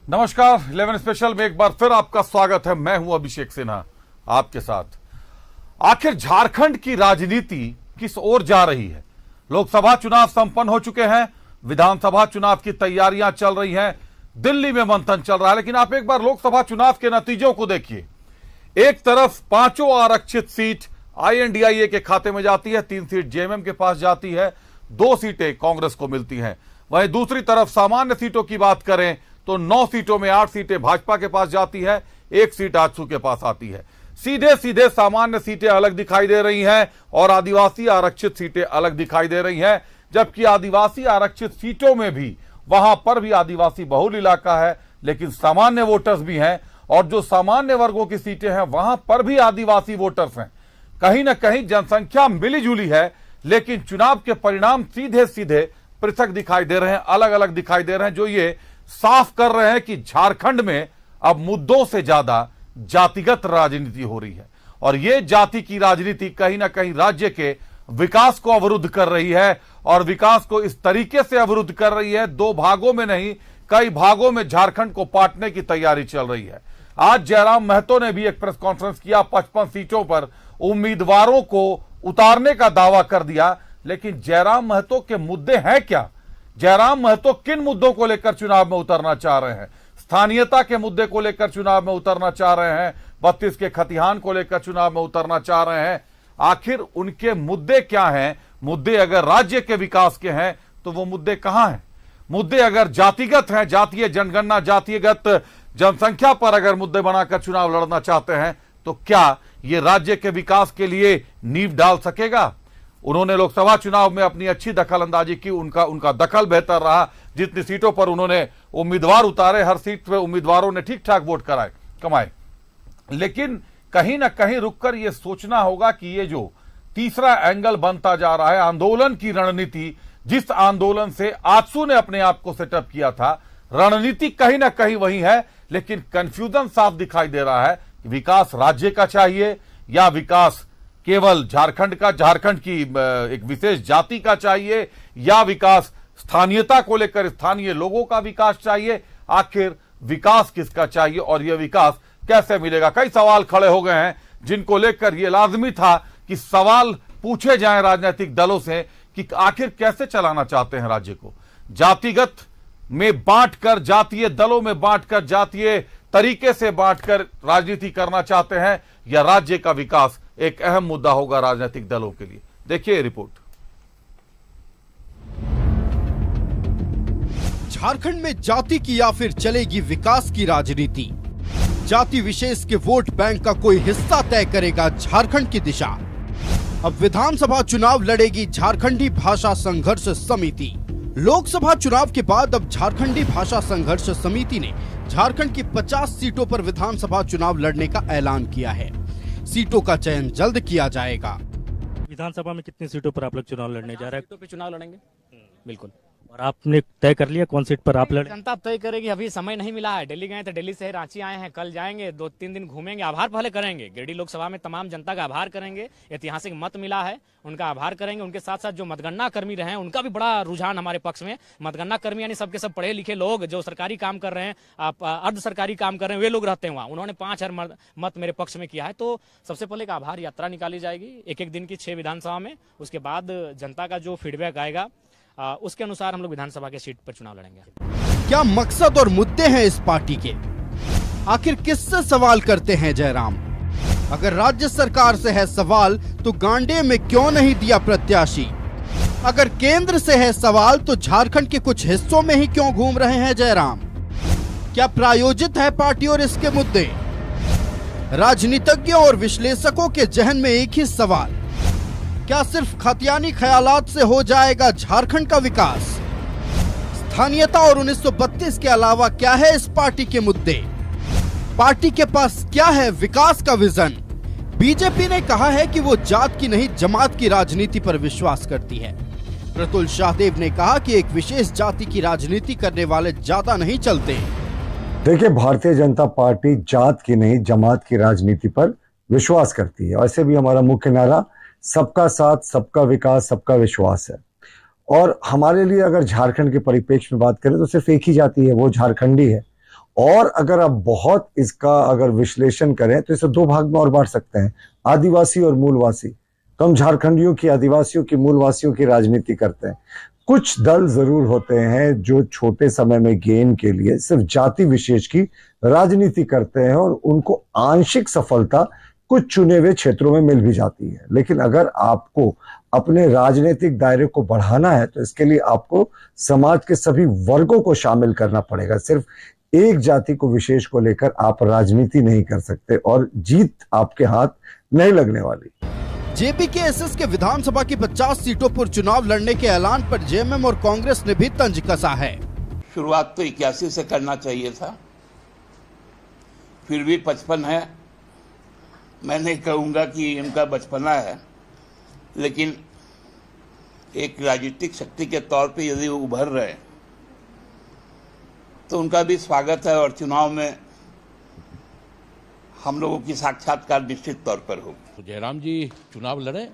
नमस्कार, 11 स्पेशल में एक बार फिर आपका स्वागत है। मैं हूं अभिषेक सिन्हा आपके साथ। आखिर झारखंड की राजनीति किस ओर जा रही है? लोकसभा चुनाव संपन्न हो चुके हैं, विधानसभा चुनाव की तैयारियां चल रही हैं, दिल्ली में मंथन चल रहा है। लेकिन आप एक बार लोकसभा चुनाव के नतीजों को देखिए। एक तरफ 5 आरक्षित सीट INDIA के खाते में जाती है, 3 सीट JMM के पास जाती है, 2 सीटें कांग्रेस को मिलती हैं। वहीं दूसरी तरफ सामान्य सीटों की बात करें तो 9 सीटों में 8 सीटें भाजपा के पास जाती है, 1 सीट आजसू के पास आती है। सीधे सीधे सामान्य सीटें अलग दिखाई दे रही हैं और आदिवासी आरक्षित सीटें अलग दिखाई दे रही हैं। जबकि आदिवासी आरक्षित सीटों में भी वहां पर भी आदिवासी बहुल इलाका है, लेकिन सामान्य वोटर्स भी हैं, और जो सामान्य वर्गों की सीटें हैं वहां पर भी आदिवासी वोटर्स हैं। कहीं ना कहीं जनसंख्या मिली जुली है, लेकिन चुनाव के परिणाम सीधे सीधे पृथक दिखाई दे रहे हैं, अलग अलग दिखाई दे रहे हैं, जो ये साफ कर रहे हैं कि झारखंड में अब मुद्दों से ज्यादा जातिगत राजनीति हो रही है। और ये जाति की राजनीति कहीं ना कहीं राज्य के विकास को अवरुद्ध कर रही है, और विकास को इस तरीके से अवरुद्ध कर रही है, 2 भागों में नहीं कई भागों में झारखंड को बांटने की तैयारी चल रही है। आज जयराम महतो ने भी एक प्रेस कॉन्फ्रेंस किया, 55 सीटों पर उम्मीदवारों को उतारने का दावा कर दिया। लेकिन जयराम महतो के मुद्दे हैं क्या? जयराम महतो किन मुद्दों को लेकर चुनाव में उतरना चाह रहे हैं? स्थानीयता के मुद्दे को लेकर चुनाव में उतरना चाह रहे हैं, 32 के खतिहान को लेकर चुनाव में उतरना चाह रहे हैं। आखिर उनके मुद्दे क्या हैं? मुद्दे अगर राज्य के विकास के हैं तो वो मुद्दे कहां हैं? मुद्दे अगर जातिगत हैं, जातीय जनगणना, जातिगत जनसंख्या पर अगर मुद्दे बनाकर चुनाव लड़ना चाहते हैं तो क्या ये राज्य के विकास के लिए नींव डाल सकेगा? उन्होंने लोकसभा चुनाव में अपनी अच्छी दखल अंदाजी की, उनका दखल बेहतर रहा। जितनी सीटों पर उन्होंने उम्मीदवार उतारे, हर सीट पे उम्मीदवारों ने ठीक ठाक वोट कमाए। लेकिन कहीं ना कहीं रुककर यह सोचना होगा कि ये जो तीसरा एंगल बनता जा रहा है, आंदोलन की रणनीति, जिस आंदोलन से आजसू ने अपने आप को सेटअप किया था, रणनीति कहीं ना कहीं वही है। लेकिन कंफ्यूजन साफ दिखाई दे रहा है कि विकास राज्य का चाहिए या विकास केवल झारखंड का, झारखंड की एक विशेष जाति का चाहिए, या विकास स्थानीयता को लेकर स्थानीय लोगों का विकास चाहिए। आखिर विकास किसका चाहिए और यह विकास कैसे मिलेगा? कई सवाल खड़े हो गए हैं जिनको लेकर यह लाजमी था कि सवाल पूछे जाएं राजनीतिक दलों से कि आखिर कैसे चलाना चाहते हैं राज्य को। जातिगत में बांटकर, जातीय दलों में बांटकर, जातीय तरीके से बांटकर राजनीति करना चाहते हैं, या राज्य का विकास एक अहम मुद्दा होगा राजनीतिक दलों के लिए? देखिए रिपोर्ट। झारखंड में जाति की या फिर चलेगी विकास की राजनीति? जाति विशेष के वोट बैंक का कोई हिस्सा तय करेगा झारखंड की दिशा। अब विधानसभा चुनाव लड़ेगी झारखंडी भाषा संघर्ष समिति। लोकसभा चुनाव के बाद अब झारखंडी भाषा संघर्ष समिति ने झारखंड की 50 सीटों पर विधानसभा चुनाव लड़ने का ऐलान किया है। सीटों का चयन जल्द किया जाएगा। विधानसभा में कितनी सीटों पर आप लोग चुनाव लड़ने जा रहे हैं? सीटों पे चुनाव लड़ेंगे बिल्कुल। और आपने तय कर लिया कौन सीट पर आप लड़े? जनता तय करेगी, अभी समय नहीं मिला है। दिल्ली गए थे, दिल्ली से रांची आए हैं, कल जाएंगे, 2-3 दिन घूमेंगे, आभार पहले करेंगे। गिरिडीह लोकसभा में तमाम जनता का आभार करेंगे, ऐतिहासिक मत मिला है उनका आभार करेंगे। उनके साथ साथ जो मतगणना कर्मी रहे हैं उनका भी बड़ा रुझान हमारे पक्ष में। मतगणना कर्मी यानी सबके सब पढ़े लिखे लोग जो सरकारी काम कर रहे हैं, अर्ध सरकारी काम कर रहे हैं, वे लोग रहते हैं वहाँ। उन्होंने 5000 मत मेरे पक्ष में किया है। तो सबसे पहले एक आभार यात्रा निकाली जाएगी एक दिन की 6 विधानसभा में। उसके बाद जनता का जो फीडबैक आएगा उसके अनुसार हम लोग विधानसभा के सीट पर चुनाव लड़ेंगे। क्या मकसद और मुद्दे हैं इस पार्टी के? आखिर किससे सवाल करते हैं जयराम? अगर राज्य सरकार से है सवाल तो गांडे में क्यों नहीं दिया प्रत्याशी? अगर केंद्र से है सवाल तो झारखंड के कुछ हिस्सों में ही क्यों घूम रहे हैं जयराम? क्या प्रायोजित है पार्टी और इसके मुद्दे? राजनीतिज्ञों और विश्लेषकों के जहन में एक ही सवाल, क्या सिर्फ खतियानी ख्यालात से हो जाएगा झारखंड का विकास? स्थानीयता और 1932 के अलावा क्या है इस पार्टी के मुद्दे? पार्टी के पास क्या है विकास का विजन? बीजेपी ने कहा है कि वो जात की नहीं जमात की राजनीति पर विश्वास करती है। प्रतुल शाहदेव ने कहा कि एक विशेष जाति की राजनीति करने वाले ज्यादा नहीं चलते। देखिए, भारतीय जनता पार्टी जात की नहीं जमात की राजनीति पर विश्वास करती है। ऐसे भी हमारा मुख्य नारा सबका साथ, सबका विकास, सबका विश्वास है। और हमारे लिए अगर झारखंड के परिप्रेक्ष्य में बात करें तो सिर्फ एक ही जाति है, वो झारखंडी है। और अगर आप बहुत इसका अगर विश्लेषण करें तो इसे दो भाग में और बांट सकते हैं, आदिवासी और मूलवासी। तो हम झारखंडियों की, आदिवासियों की, मूलवासियों की राजनीति करते हैं। कुछ दल जरूर होते हैं जो छोटे समय में गेन के लिए सिर्फ जाति विशेष की राजनीति करते हैं और उनको आंशिक सफलता कुछ चुने हुए क्षेत्रों में मिल भी जाती है। लेकिन अगर आपको अपने राजनीतिक दायरे को बढ़ाना है तो इसके लिए आपको समाज के सभी वर्गों को शामिल करना पड़ेगा। सिर्फ एक जाति को विशेष को लेकर आप राजनीति नहीं कर सकते और जीत आपके हाथ नहीं लगने वाली। जेपीकेएसएस के विधानसभा की 50 सीटों पर चुनाव लड़ने के ऐलान पर जेएमएम और कांग्रेस ने भी तंज कसा है। शुरुआत तो 81 से करना चाहिए था, फिर भी 55 है। मैं नहीं कहूँगा कि इनका बचपना है, लेकिन एक राजनीतिक शक्ति के तौर पे यदि वो उभर रहे तो उनका भी स्वागत है और चुनाव में हम लोगों की साक्षात्कार निश्चित तौर पर हो। तो जयराम जी चुनाव लड़े,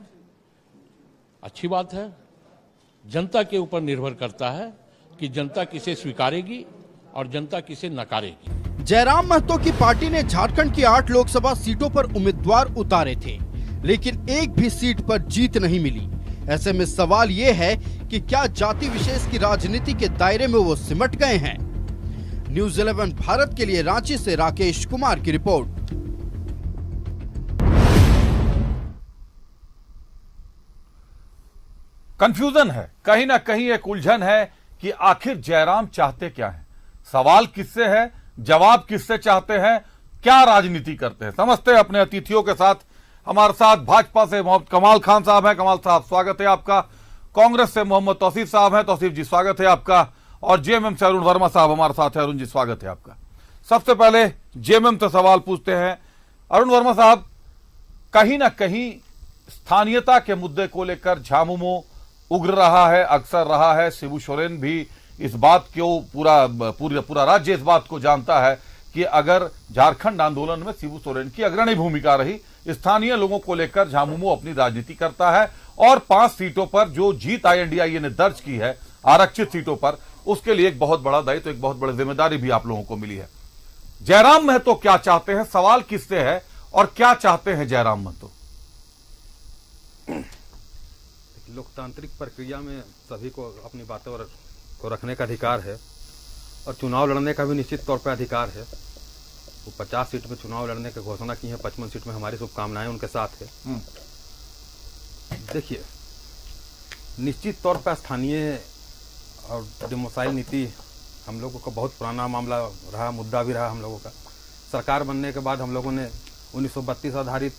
अच्छी बात है। जनता के ऊपर निर्भर करता है कि जनता किसे स्वीकारेगी और जनता किसे नकारेगी। जयराम महतो की पार्टी ने झारखंड की 8 लोकसभा सीटों पर उम्मीदवार उतारे थे, लेकिन एक भी सीट पर जीत नहीं मिली। ऐसे में सवाल ये है कि क्या जाति विशेष की राजनीति के दायरे में वो सिमट गए हैं? न्यूज़ 11 भारत के लिए रांची से राकेश कुमार की रिपोर्ट। कंफ्यूजन है, कहीं ना कहीं एक उलझन है कि आखिर जयराम चाहते क्या हैं। सवाल किससे है, जवाब किससे चाहते हैं, क्या राजनीति करते हैं। समझते हैं अपने अतिथियों के साथ। हमारे साथ भाजपा से मोहम्मद कमाल खान साहब हैं। कमाल साहब स्वागत है आपका। कांग्रेस से मोहम्मद तौसीफ साहब हैं। तौसीफ जी स्वागत है आपका। और जेएमएम से अरुण वर्मा साहब हमारे साथ हैं। अरुण जी स्वागत है आपका। सबसे पहले जेएमएम से सवाल पूछते हैं। अरुण वर्मा साहब, कहीं ना कहीं स्थानीयता के मुद्दे को लेकर झामुमो उग्र रहा है, अक्सर रहा है। शिबू सोरेन भी इस बात को पूरा राज्य इस बात को जानता है कि अगर झारखंड आंदोलन में शिबू सोरेन की अग्रणी भूमिका रही, स्थानीय लोगों को लेकर झामुमो अपनी राजनीति करता है और 5 सीटों पर जो जीत INDIA ने दर्ज की है आरक्षित सीटों पर, उसके लिए एक बहुत बड़ा दायित्व, एक बहुत बड़ी जिम्मेदारी भी आप लोगों को मिली है। जयराम महतो क्या चाहते हैं, सवाल किससे है और क्या चाहते हैं जयराम महतो? लोकतांत्रिक प्रक्रिया में सभी को अपनी बातों को रखने का अधिकार है और चुनाव लड़ने का भी निश्चित तौर पर अधिकार है। वो 50 सीट में चुनाव लड़ने की घोषणा की है, 55 सीट में हमारी शुभकामनाएं उनके साथ है। देखिए, निश्चित तौर पर स्थानीय और डिमोसाइल नीति हम लोगों का बहुत पुराना मामला रहा, मुद्दा भी रहा हम लोगों का। सरकार बनने के बाद हम लोगों ने 1932 आधारित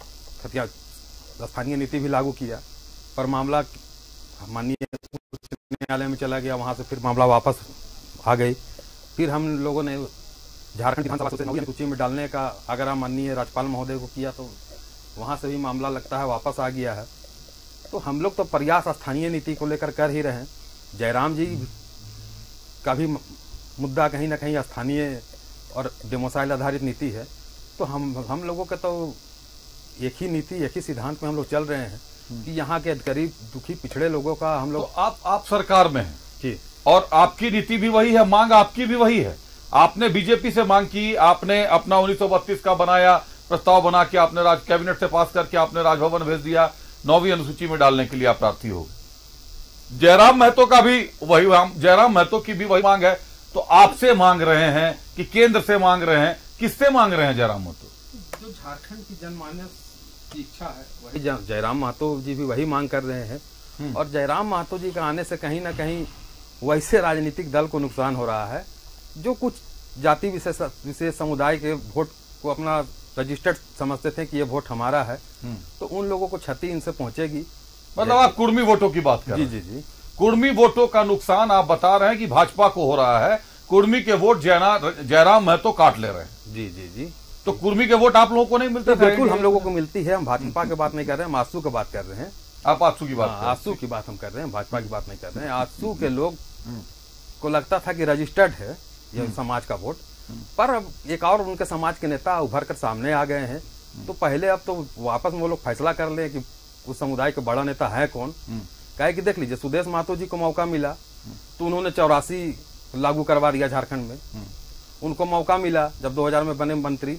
स्थानीय नीति भी लागू किया, पर मामला माननीय न्यायालय में चला गया। वहाँ से फिर मामला वापस आ गई। फिर हम लोगों ने झारखंड विधानसभा से 9वीं सूची में डालने का आग्रह माननीय राज्यपाल महोदय को किया, तो वहाँ से भी मामला लगता है वापस आ गया है। तो हम लोग तो प्रयास स्थानीय नीति को लेकर कर ही रहे हैं। जयराम जी का भी मुद्दा कहीं ना कहीं स्थानीय और डेमोसाइल आधारित नीति है। तो हम लोगों के तो एक ही नीति, एक ही सिद्धांत में हम लोग चल रहे हैं कि यहाँ के गरीब दुखी पिछड़े लोगों का हम लोग। तो आप सरकार में हैं जी, और आपकी नीति भी वही है, मांग आपकी भी वही है। आपने बीजेपी से मांग की, आपने अपना 1932 का बनाया प्रस्ताव बना के आपने कैबिनेट से पास करके आपने राजभवन भेज दिया, 9वीं अनुसूची में डालने के लिए आप प्रार्थी हो। जयराम महतो का भी वही, जयराम महतो की भी वही मांग है। तो आपसे मांग रहे हैं कि केंद्र से मांग रहे हैं, किससे मांग रहे हैं जयराम महतो? जो झारखंड की जनमानस की इच्छा है वही जयराम महतो जी भी वही मांग कर रहे हैं। और जयराम महतो जी का आने से कहीं ना कहीं वैसे राजनीतिक दल को नुकसान हो रहा है जो कुछ जाति विशेष समुदाय के वोट को अपना रजिस्टर्ड समझते थे कि ये वोट हमारा है। तो उन लोगों को क्षति इनसे पहुंचेगी। मतलब आप कुर्मी वोटों की बात कर रहे हैं? जी। कुर्मी वोटों का नुकसान आप बता रहे हैं कि भाजपा को हो रहा है। कुर्मी के वोट जयराम महतो काट ले रहे हैं। जी। तो कुर्मी के वोट आप लोगों को नहीं मिलते? बिल्कुल हम लोगों को मिलती है। हम भाजपा की बात नहीं कर रहे हैं, हम आंसू की बात कर रहे हैं। आप आंसू की बात? आंसू की बात हम कर रहे हैं, भाजपा की बात नहीं कर रहे हैं। आंसू के लोग को लगता था कि रजिस्टर्ड है ये समाज का वोट, पर अब एक और उनके समाज के नेता उभर कर सामने आ गए हैं। तो पहले अब तो वापस में वो लोग फैसला कर लें कि उस समुदाय का बड़ा नेता है कौन। कहे कि देख लीजिए, सुदेश महतो जी को मौका मिला तो उन्होंने 84 लागू करवा दिया झारखंड में। उनको मौका मिला जब 2000 में बने मंत्री,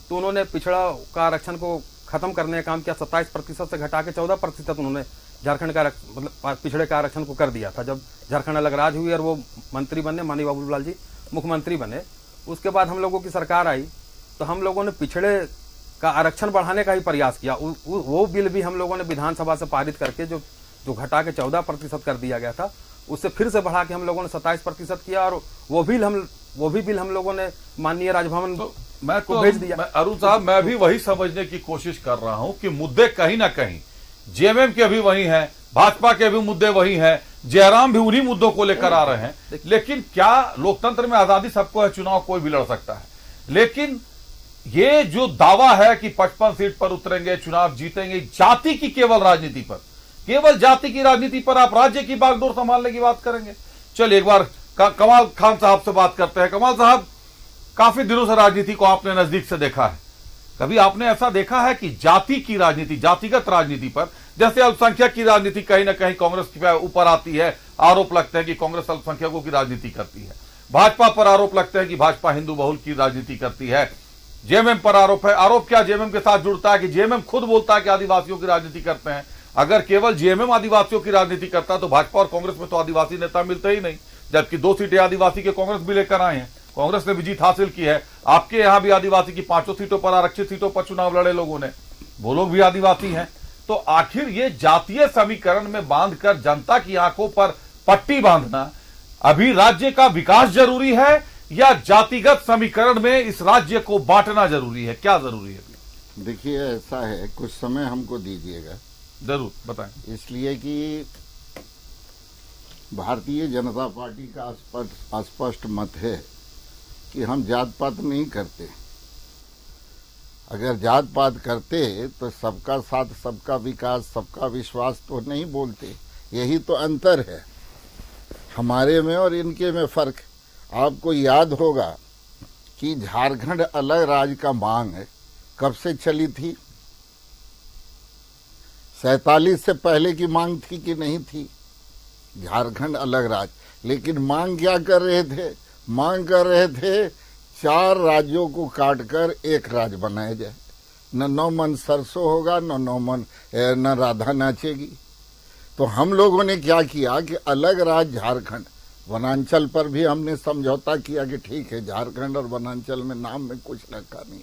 तो उन्होंने पिछड़ा का आरक्षण को खत्म करने का काम किया। 27% से घटा के 14% उन्होंने झारखंड का मतलब पिछड़े का आरक्षण को कर दिया था। जब झारखंड अलग राज हुई और वो मंत्री बने, माननीय बाबूलाल जी मुख्यमंत्री बने, उसके बाद हम लोगों की सरकार आई तो हम लोगों ने पिछड़े का आरक्षण बढ़ाने का ही प्रयास किया। वो बिल भी हम लोगों ने विधानसभा से पारित करके जो घटा के 14% कर दिया गया था, उससे फिर से बढ़ा के हम लोगों ने 27% किया। और वो भी बिल हम लोगों ने माननीय राजभवन को भेज दिया। अरुण साहब, मैं भी वही समझने की कोशिश कर रहा हूं कि मुद्दे कहीं ना कहीं जेएमएम के भी वही हैं, भाजपा के भी मुद्दे वही हैं, जयराम भी उन्हीं मुद्दों को लेकर आ रहे हैं। लेकिन क्या लोकतंत्र में आजादी सबको है, चुनाव कोई भी लड़ सकता है, लेकिन ये जो दावा है कि 55 सीट पर उतरेंगे, चुनाव जीतेंगे, जाति की केवल राजनीति पर, केवल जाति की राजनीति पर आप राज्य की बागडोर संभालने की बात करेंगे। चलिए एक बार कमाल खान साहब से बात करते हैं। कमाल साहब, काफी दिनों से राजनीति को आपने नजदीक से देखा है, कभी आपने ऐसा देखा है कि जाति की राजनीति, जातिगत राजनीति पर, जैसे अल्पसंख्यक की राजनीति कहीं ना कहीं कांग्रेस के ऊपर आती है, आरोप लगते हैं कि कांग्रेस अल्पसंख्यकों की राजनीति करती है, भाजपा पर आरोप लगते हैं कि भाजपा हिंदू बहुल की राजनीति करती है, जेएमएम पर आरोप है, आरोप क्या जेएमएम के साथ जुड़ता है कि जेएमएम खुद बोलता है कि आदिवासियों की राजनीति करते हैं। अगर केवल जेएमएम आदिवासियों की राजनीति करता है तो भाजपा और कांग्रेस में तो आदिवासी नेता मिलते ही नहीं, जबकि 2 सीटें आदिवासी के कांग्रेस भी लेकर आए हैं, कांग्रेस ने भी जीत हासिल की है। आपके यहां भी आदिवासी की 5 सीटों पर, आरक्षित सीटों पर चुनाव लड़े लोगों ने, वो लोग भी आदिवासी हैं। तो आखिर ये जातीय समीकरण में बांधकर जनता की आंखों पर पट्टी बांधना, अभी राज्य का विकास जरूरी है या जातिगत समीकरण में इस राज्य को बांटना जरूरी है? क्या जरूरी है? देखिए, ऐसा है, कुछ समय हमको दीजिएगा। जरूर बताएं। इसलिए कि भारतीय जनता पार्टी का स्पष्ट मत है कि हम जात पात नहीं करते। अगर जात पात करते तो सबका साथ, सबका विकास, सबका विश्वास तो नहीं बोलते। यही तो अंतर है हमारे में और इनके में फर्क। आपको याद होगा कि झारखंड अलग राज्य का मांग है कब से चली थी? 47 से पहले की मांग थी कि नहीं थी झारखंड अलग राज्य? लेकिन मांग क्या कर रहे थे? मांग कर रहे थे 4 राज्यों को काटकर एक राज्य बनाया जाए। न 9 मन सरसों होगा, न राधा नाचेगी। तो हम लोगों ने क्या किया कि अलग राज्य झारखंड, वनांचल पर भी हमने समझौता किया कि ठीक है, झारखंड और वनांचल में नाम में कुछ रखा नहीं,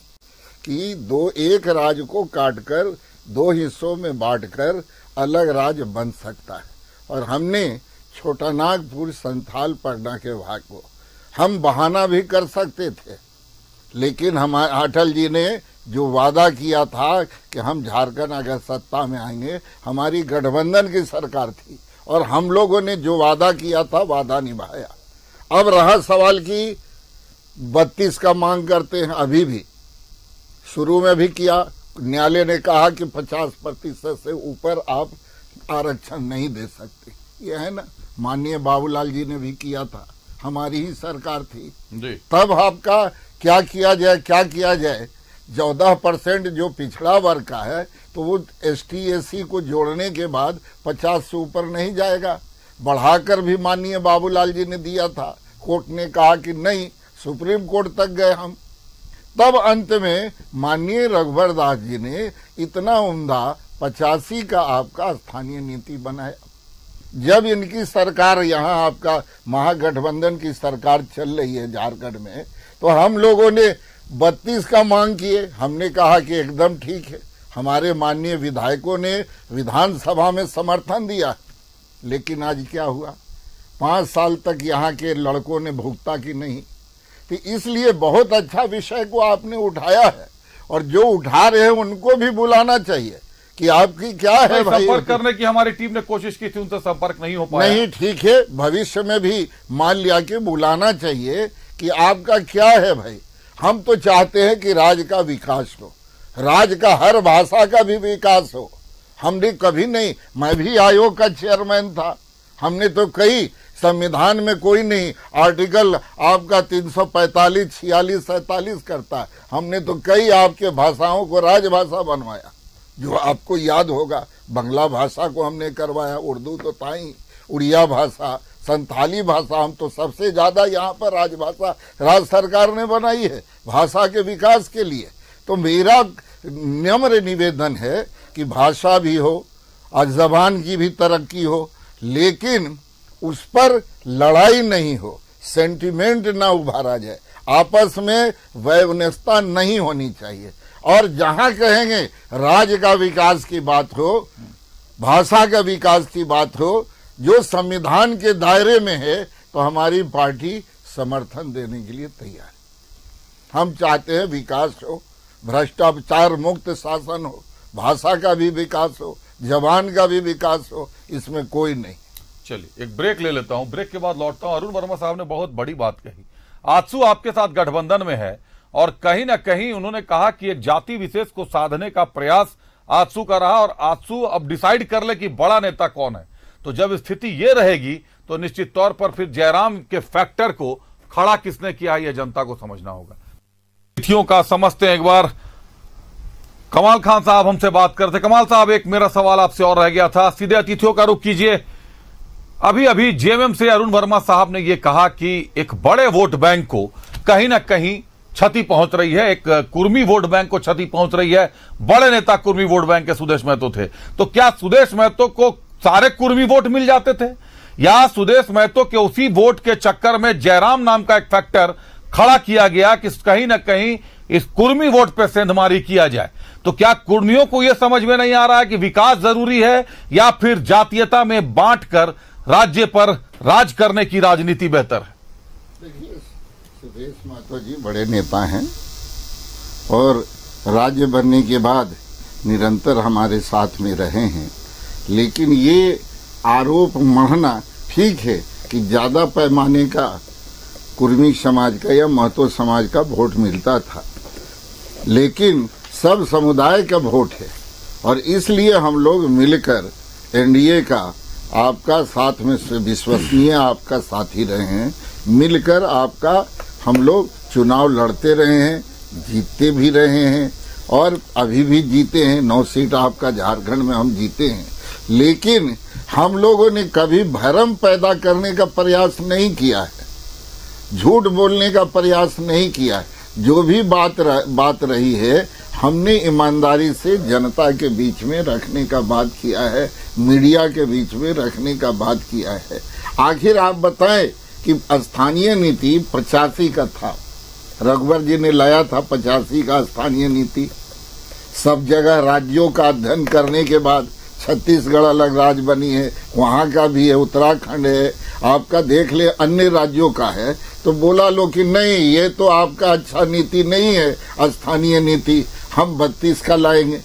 कि एक राज्य को काटकर 2 हिस्सों में बांटकर अलग राज्य बन सकता है। और हमने छोटा नागपुर, संथाल, पटना के भाग को हम बहाना भी कर सकते थे, लेकिन हमारे अटल जी ने जो वादा किया था कि हम झारखंड अगर सत्ता में आएंगे, हमारी गठबंधन की सरकार थी और हम लोगों ने जो वादा किया था वादा निभाया। अब रहा सवाल कि 32 का मांग करते हैं, अभी भी शुरू में भी किया, न्यायालय ने कहा कि 50% से ऊपर आप आरक्षण नहीं दे सकते। ये है ना, माननीय बाबूलाल जी ने भी किया था, हमारी ही सरकार थी जी। तब आपका क्या किया जाए, क्या किया जाए? 14% जो पिछड़ा वर्ग का है तो वो ST SC को जोड़ने के बाद 50 से ऊपर नहीं जाएगा। बढ़ाकर भी माननीय बाबूलाल जी ने दिया था, कोर्ट ने कहा कि नहीं, सुप्रीम कोर्ट तक गए हम। तब अंत में माननीय रघुवर दास जी ने इतना उम्दा 85 का आपका स्थानीय नीति बनाया। जब इनकी सरकार, यहाँ आपका महागठबंधन की सरकार चल रही है झारखंड में, तो हम लोगों ने 32 का मांग किए। हमने कहा कि एकदम ठीक है, हमारे माननीय विधायकों ने विधानसभा में समर्थन दिया। लेकिन आज क्या हुआ? 5 साल तक यहाँ के लड़कों ने भुगता कि नहीं। तो इसलिए बहुत अच्छा विषय को आपने उठाया है, और जो उठा रहे हैं उनको भी बुलाना चाहिए कि आपकी क्या है भाई। संपर्क करने की हमारी टीम ने कोशिश की थी, उनसे संपर्क नहीं हो पाया। नहीं, ठीक है, भविष्य में भी मान लिया कि बुलाना चाहिए कि आपका क्या है भाई। हम तो चाहते हैं कि राज्य का विकास हो, राज्य का हर भाषा का भी विकास हो। हमने कभी नहीं, मैं भी आयोग का चेयरमैन था, हमने तो कई, संविधान में कोई नहीं आर्टिकल आपका 345, 46, 47 करता है, हमने तो कई आपके भाषाओं को राजभाषा बनवाया। जो आपको याद होगा, बंगला भाषा को हमने करवाया, उर्दू तो था ही, उड़िया भाषा, संथाली भाषा हम तो सबसे ज्यादा यहाँ पर राजभाषा राज्य सरकार ने बनाई है भाषा के विकास के लिए। तो मेरा नम्र निवेदन है कि भाषा भी हो और जबान की भी तरक्की हो, लेकिन उस पर लड़ाई नहीं हो, सेंटिमेंट ना उभारा जाए, आपस में वैमनस्यता नहीं होनी चाहिए। और जहां कहेंगे राज्य का विकास की बात हो, भाषा का विकास की बात हो, जो संविधान के दायरे में है, तो हमारी पार्टी समर्थन देने के लिए तैयार है। हम चाहते हैं विकास हो, भ्रष्टाचार मुक्त शासन हो, भाषा का भी विकास हो, जबान का भी विकास हो, इसमें कोई नहीं। चलिए एक ब्रेक ले लेता हूं, ब्रेक के बाद लौटता हूं। अरुण वर्मा साहब ने बहुत बड़ी बात कही। आजसू आपके साथ गठबंधन में है और कहीं ना कहीं उन्होंने कहा कि एक जाति विशेष को साधने का प्रयास आजसू का रहा और आजसू अब डिसाइड कर ले कि बड़ा नेता कौन है। तो जब स्थिति ये रहेगी तो निश्चित तौर पर फिर जयराम के फैक्टर को खड़ा किसने किया, यह जनता को समझना होगा। तिथियों का समझते हैं एक बार। कमाल खान साहब हमसे बात करते। कमाल साहब, एक मेरा सवाल आपसे और रह गया था, सीधे अतिथियों का रुख कीजिए। अभी अभी जेएमएम से अरुण वर्मा साहब ने यह कहा कि एक बड़े वोट बैंक को कहीं ना कहीं क्षति पहुंच रही है, एक कुर्मी वोट बैंक को क्षति पहुंच रही है। बड़े नेता कुर्मी वोट बैंक के सुदेश महतो थे, तो क्या सुदेश महतो को सारे कुर्मी वोट मिल जाते थे, या सुदेश महतो के उसी वोट के चक्कर में जयराम नाम का एक फैक्टर खड़ा किया गया कि कहीं ना कहीं इस कुर्मी वोट पे सेंधमारी किया जाए? तो क्या कुर्मियों को यह समझ में नहीं आ रहा है कि विकास जरूरी है, या फिर जातीयता में बांटकर राज्य पर राज करने की राजनीति बेहतर है? देखिए, सुदेश महतो जी बड़े नेता हैं और राज्य बनने के बाद निरंतर हमारे साथ में रहे हैं, लेकिन ये आरोप मढ़ना ठीक है कि ज्यादा पैमाने का कुर्मी समाज का या महतो समाज का वोट मिलता था, लेकिन सब समुदाय का वोट है और इसलिए हम लोग मिलकर एनडीए का आपका साथ में विश्वसनीय आपका साथी रहे हैं, मिलकर आपका हम लोग चुनाव लड़ते रहे हैं, जीतते भी रहे हैं और अभी भी जीते हैं। 9 सीट आपका झारखंड में हम जीते हैं, लेकिन हम लोगों ने कभी भ्रम पैदा करने का प्रयास नहीं किया है, झूठ बोलने का प्रयास नहीं किया है। जो भी बात रही है, हमने ईमानदारी से जनता के बीच में रखने का बात किया है, मीडिया के बीच में रखने का बात किया है। आखिर आप बताएं कि स्थानीय नीति 85 का था, रघुवर जी ने लाया था 85 का स्थानीय नीति। सब जगह राज्यों का अध्ययन करने के बाद छत्तीसगढ़ अलग राज्य बनी है, वहां का भी है, उत्तराखंड है, आपका देख ले अन्य राज्यों का है, तो बोला लो कि नहीं ये तो आपका अच्छा नीति नहीं है स्थानीय नीति, हम 32 का लाएंगे।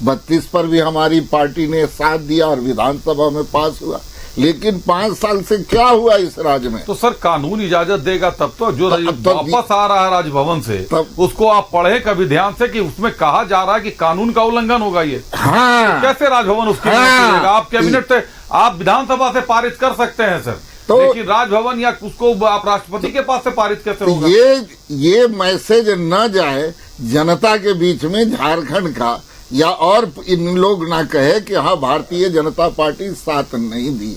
32 पर भी हमारी पार्टी ने साथ दिया और विधानसभा में पास हुआ, लेकिन 5 साल से क्या हुआ इस राज्य में? तो सर कानून इजाजत देगा तब तो जो वापस आ रहा है राजभवन से, उसको आप पढ़े कभी ध्यान से कि उसमें कहा जा रहा है कि कानून का उल्लंघन होगा ये। हाँ, तो कैसे राजभवन उसके आप कैबिनेट से, आप विधानसभा से पारित कर सकते हैं सर, तो लेकिन राजभवन या उसको आप राष्ट्रपति के पास से पारित कैसे होगा? ये मैसेज न जाए जनता के बीच में झारखंड का, या और इन लोग ना कहे कि हाँ भारतीय जनता पार्टी साथ नहीं दी।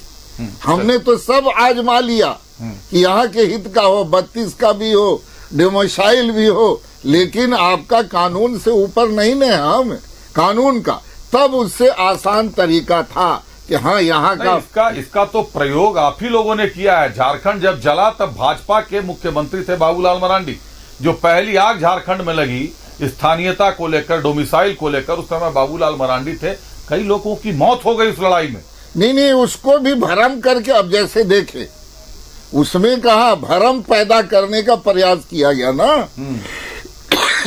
हमने तो सब आजमा लिया कि यहाँ के हित का हो, 32 का भी हो, डोमिसाइल भी हो, लेकिन आपका कानून से ऊपर नहीं न हम कानून का। तब उससे आसान तरीका था कि हाँ यहाँ का इसका तो प्रयोग आप ही लोगों ने किया है। झारखंड जब जला तब भाजपा के मुख्यमंत्री थे बाबूलाल मरांडी, जो पहली आग झारखंड में लगी स्थानीयता को लेकर, डोमिसाइल को लेकर, उस समय बाबूलाल मरांडी थे। कई लोगों की मौत हो गई उस लड़ाई में। नहीं, उसको भी भ्रम करके, अब जैसे देखे उसमें कहा भ्रम पैदा करने का प्रयास किया गया ना।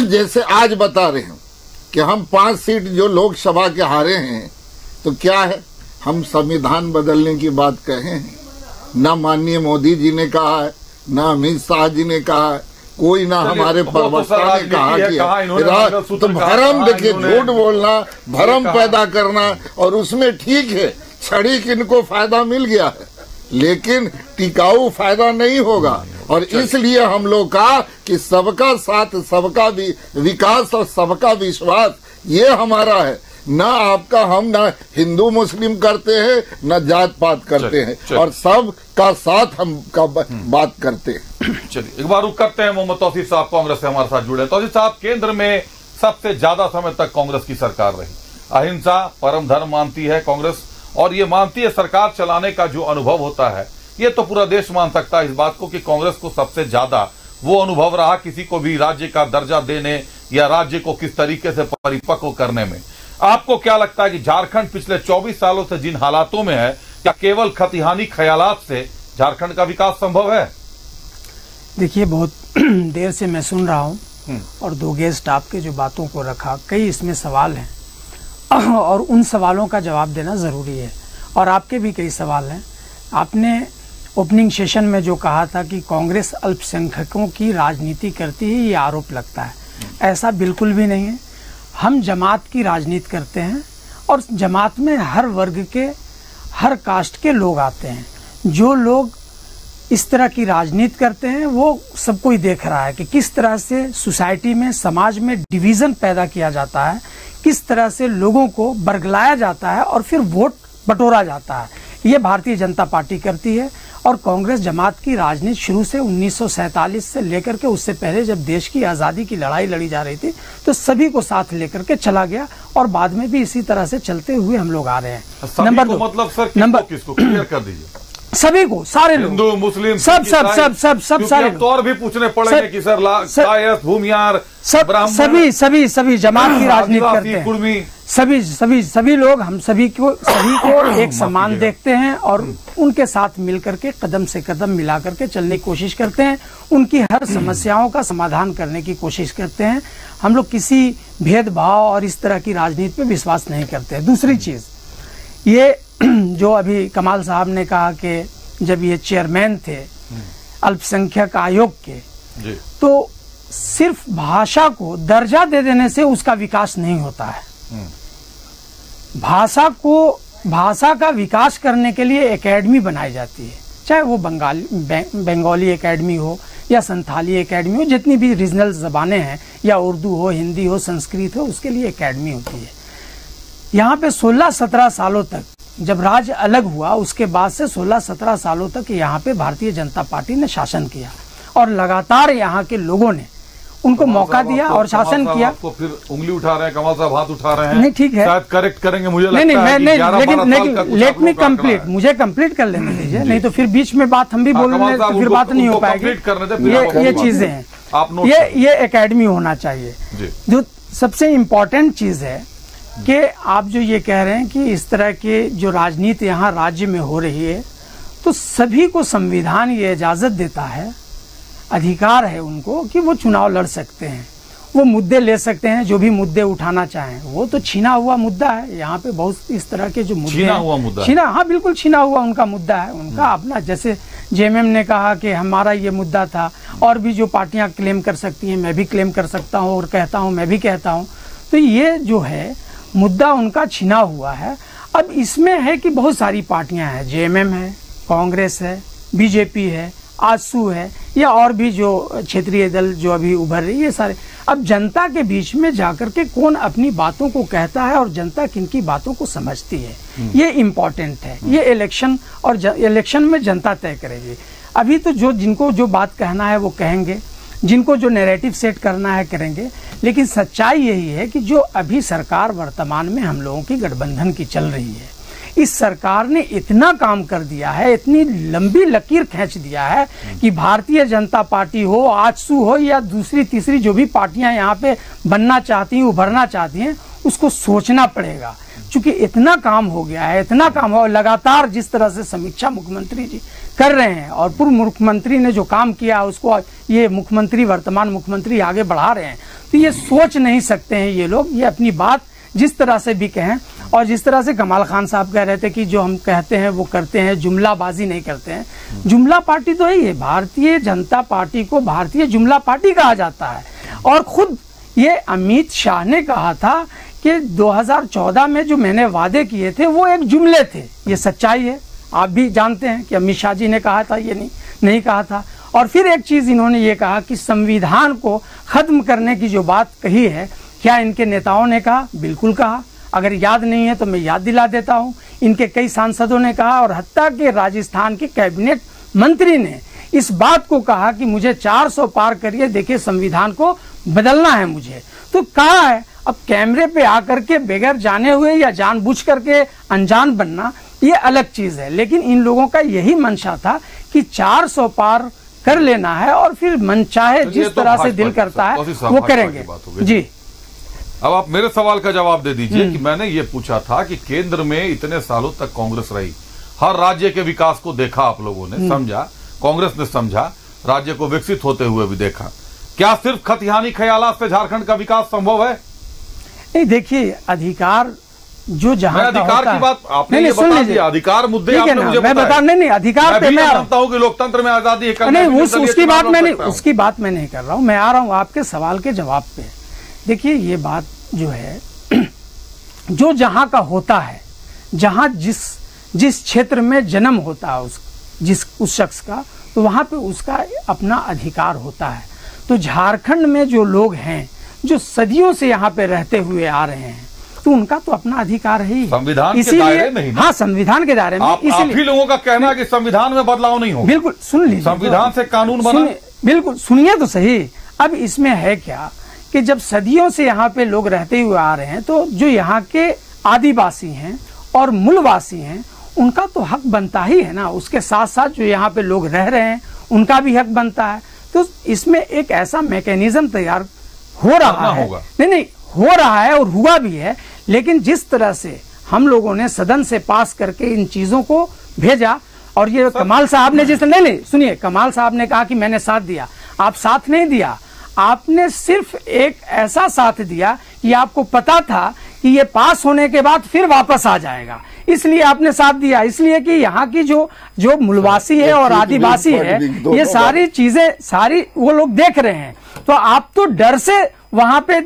जैसे आज बता रहे हैं कि हम 5 सीट जो लोकसभा के हारे हैं, तो क्या है, हम संविधान बदलने की बात कहे हैं? ना माननीय मोदी जी ने कहा है, ना अमित शाह जी ने कहा है, कोई ना हमारे प्रवक्ता ने कहा कि तो भ्रम, देखिए झूठ बोलना, भ्रम पैदा करना, और उसमें ठीक है छड़ी किनको फायदा मिल गया है, लेकिन टिकाऊ फायदा नहीं होगा। और इसलिए हम लोग कहा कि सबका साथ, सबका विकास और सबका विश्वास, ये हमारा है। ना आपका हम ना हिंदू मुस्लिम करते हैं, ना जात पात करते हैं, और सब का साथ हम का बात करते हैं। चलिए एक बार रुक करते हैं। मोहम्मद तौसीफ साहब कांग्रेस से हमारे साथ जुड़े। तौसीफ साहब, केंद्र में सबसे ज्यादा समय तक कांग्रेस की सरकार रही, अहिंसा परम धर्म मानती है कांग्रेस, और ये मानती है सरकार चलाने का जो अनुभव होता है, ये तो पूरा देश मान सकता है इस बात को कि कांग्रेस को सबसे ज्यादा वो अनुभव रहा किसी को भी राज्य का दर्जा देने या राज्य को किस तरीके से परिपक्व करने में। आपको क्या लगता है कि झारखंड पिछले 24 सालों से जिन हालातों में है, क्या केवल खतिहानी ख्यालात से झारखंड का विकास संभव है? देखिए, बहुत देर से मैं सुन रहा हूं और दो गेस्ट आपके जो बातों को रखा, कई इसमें सवाल हैं और उन सवालों का जवाब देना जरूरी है, और आपके भी कई सवाल हैं। आपने ओपनिंग सेशन में जो कहा था कि कांग्रेस अल्पसंख्यकों की राजनीति करती है, ये आरोप लगता है। ऐसा बिल्कुल भी नहीं है। हम जमात की राजनीति करते हैं और जमात में हर वर्ग के, हर कास्ट के लोग आते हैं। जो लोग इस तरह की राजनीति करते हैं वो सब कोई देख रहा है कि किस तरह से सोसाइटी में, समाज में डिवीजन पैदा किया जाता है, किस तरह से लोगों को बरगलाया जाता है और फिर वोट बटोरा जाता है। ये भारतीय जनता पार्टी करती है। और कांग्रेस जमात की राजनीति शुरू से 1947 से लेकर के उससे पहले जब देश की आज़ादी की लड़ाई लड़ी जा रही थी तो सभी को साथ लेकर के चला गया, और बाद में भी इसी तरह से चलते हुए हम लोग आ रहे हैं। नंबर 2, मतलब सर किसको क्लियर कर दीजिए। सभी को, सारे लोग, हिंदू मुस्लिम सब सारे तो और भी पूछने पड़ेंगे कि सर भूमियार, सभी जमात की राजनीति करते हैं। सभी लोग, हम सभी को एक समान देखते हैं और उनके साथ मिलकर के कदम से कदम मिला करके चलने की कोशिश करते हैं। उनकी हर समस्याओं का समाधान करने की कोशिश करते हैं। हम लोग किसी भेदभाव और इस तरह की राजनीति पे विश्वास नहीं करते। दूसरी चीज, ये जो अभी कमाल साहब ने कहा कि जब ये चेयरमैन थे अल्पसंख्यक आयोग के, तो सिर्फ भाषा को दर्जा दे देने से उसका विकास नहीं होता है। भाषा का विकास करने के लिए एकेडमी बनाई जाती है, चाहे वो बंगाली एकेडमी हो या संथाली एकेडमी हो, जितनी भी रीजनल जबानें हैं, या उर्दू हो, हिंदी हो, संस्कृत हो, उसके लिए एकेडमी होती है। यहाँ पे 16-17 सालों तक, जब राज्य अलग हुआ उसके बाद से 16-17 सालों तक यहाँ पे भारतीय जनता पार्टी ने शासन किया, और लगातार यहाँ के लोगों ने उनको मौका दिया और शासन किया। आपको फिर उंगली उठा रहे हैं, कमाल साहब हाथ उठा रहे हैं। नहीं, ठीक है, शायद करेक्ट करेंगे, मुझे नहीं, लेकिन लेट मी कंप्लीट, मुझे कंप्लीट कर लेने दीजिए, नहीं तो फिर बीच में बात हम भी बोलने तो फिर बात नहीं हो पाएगी। ये चीजें हैं, ये एकेडमी होना चाहिए। जो सबसे इम्पोर्टेंट चीज है कि आप जो ये कह रहे हैं कि इस तरह के जो राजनीति यहाँ राज्य में हो रही है, तो सभी को संविधान ये इजाजत देता है, अधिकार है उनको कि वो चुनाव लड़ सकते हैं, वो मुद्दे ले सकते हैं, जो भी मुद्दे उठाना चाहें। वो तो छीना हुआ मुद्दा है। यहाँ पे बहुत इस तरह के जो मुद्दे हाँ बिल्कुल छीना हुआ उनका मुद्दा है, उनका अपना। जैसे जेएमएम ने कहा कि हमारा ये मुद्दा था, और भी जो पार्टियां क्लेम कर सकती हैं, मैं भी क्लेम कर सकता हूँ और कहता हूँ, मैं भी कहता हूँ। तो ये जो है मुद्दा उनका छिना हुआ है। अब इसमें है कि बहुत सारी पार्टियां हैं, जेएमएम है, कांग्रेस है, बीजेपी है, आजसू है, या और भी जो क्षेत्रीय दल जो अभी उभर रही है, ये सारे। अब जनता के बीच में जाकर के कौन अपनी बातों को कहता है और जनता किनकी बातों को समझती है, ये इम्पोर्टेंट है। ये इलेक्शन और इलेक्शन में जनता तय करेगी। अभी तो जिनको जो बात कहना है वो कहेंगे, जिनको जो नैरेटिव सेट करना है करेंगे। लेकिन सच्चाई यही है कि जो अभी सरकार वर्तमान में हम लोगों की गठबंधन की चल रही है, इस सरकार ने इतना काम कर दिया है, इतनी लंबी लकीर खींच दिया है कि भारतीय जनता पार्टी हो, आजसू हो, या दूसरी तीसरी जो भी पार्टियां यहाँ पे बनना चाहती हैं, उभरना चाहती हैं, उसको सोचना पड़ेगा। क्योंकि इतना काम हो गया है, इतना काम हो, लगातार जिस तरह से समीक्षा मुख्यमंत्री जी कर रहे हैं और पूर्व मुख्यमंत्री ने जो काम किया उसको ये मुख्यमंत्री, वर्तमान मुख्यमंत्री आगे बढ़ा रहे हैं। तो ये सोच नहीं सकते हैं ये लोग, ये अपनी बात जिस तरह से भी कहें। और जिस तरह से कमाल खान साहब कह रहे थे कि जो हम कहते हैं वो करते हैं, जुमलाबाजी नहीं करते हैं। जुमला पार्टी तो यही है, भारतीय जनता पार्टी को भारतीय जुमला पार्टी कहा जाता है। और खुद ये अमित शाह ने कहा था कि 2014 में जो मैंने वादे किए थे वो एक जुमले थे। ये सच्चाई है, आप भी जानते हैं कि अमित शाह जी ने कहा था, ये नहीं कहा था। और फिर एक चीज इन्होंने ये कहा कि संविधान को खत्म करने की जो बात कही है, क्या इनके नेताओं ने कहा? बिल्कुल कहा। अगर याद नहीं है तो मैं याद दिला देता हूं। इनके कई सांसदों ने कहा और हत्या के राजस्थान के कैबिनेट मंत्री ने इस बात को कहा कि मुझे 400 पार करिए, देखिए संविधान को बदलना है मुझे। तो कहा है, अब कैमरे पे आकर के बगैर जाने हुए या जानबूझ करके अनजान बनना ये अलग चीज है, लेकिन इन लोगों का यही मंशा था कि 400 पार कर लेना है और फिर मनचाहे जिस तरह से दिल करता है वो करेंगे। जी, अब आप मेरे सवाल का जवाब दे दीजिए कि मैंने ये पूछा था कि केंद्र में इतने सालों तक कांग्रेस रही, हर राज्य के विकास को देखा आप लोगों ने, समझा, कांग्रेस ने समझा, राज्य को विकसित होते हुए भी देखा। क्या सिर्फ खतिहानी ख्यालात से झारखंड का विकास संभव है? नहीं, देखिए अधिकार जो जहां अधिकार की बात आपने ये बता दिया, अधिकार मुद्दे आपने मुझे मैं बता नहीं अधिकार पे मैं मानता हूं कि लोकतंत्र में आजादी है, नहीं उसकी बात मैं नहीं, उसकी बात मैं नहीं कर रहा हूं। मैं आ रहा हूं आपके सवाल के जवाब पे। देखिए ये बात जो है जो जहां का होता है, जहां जिस क्षेत्र में जन्म होता है उस शख्स का, तो वहां पे उसका अपना अधिकार होता है। तो झारखंड में जो लोग हैं जो सदियों से यहाँ पे रहते हुए आ रहे हैं, तो उनका तो अपना अधिकार है ही, संविधान के दायरे में ही। हाँ, संविधान के दायरे में। आप ही लोगों का कहना है कि संविधान में बदलाव नहीं हो। बिल्कुल, सुन लीजिए, संविधान से कानून बना। बिल्कुल सुनिए तो सही। अब इसमें है क्या कि जब सदियों से यहाँ पे लोग रहते हुए आ रहे हैं, तो जो यहाँ के आदिवासी हैं और मूलवासी हैं उनका तो हक बनता ही है ना। उसके साथ साथ जो यहाँ पे लोग रह रहे हैं उनका भी हक बनता है। तो इसमें एक ऐसा मैकेनिज्म तैयार हो रहा है, नहीं हो रहा है और हुआ भी है। लेकिन जिस तरह से हम लोगों ने सदन से पास करके इन चीजों को भेजा, और ये कमाल साहब ने जिस नहीं सुनिए, कमाल साहब ने कहा कि मैंने साथ दिया, आप साथ नहीं दिया, आपने सिर्फ एक ऐसा साथ दिया कि आपको पता था कि ये पास होने के बाद फिर वापस आ जाएगा, इसलिए आपने साथ दिया। इसलिए कि यहाँ की जो मूलवासी है और आदिवासी है, ये सारी चीजें सारी वो लोग देख रहे हैं, तो आप तो डर से वहां पे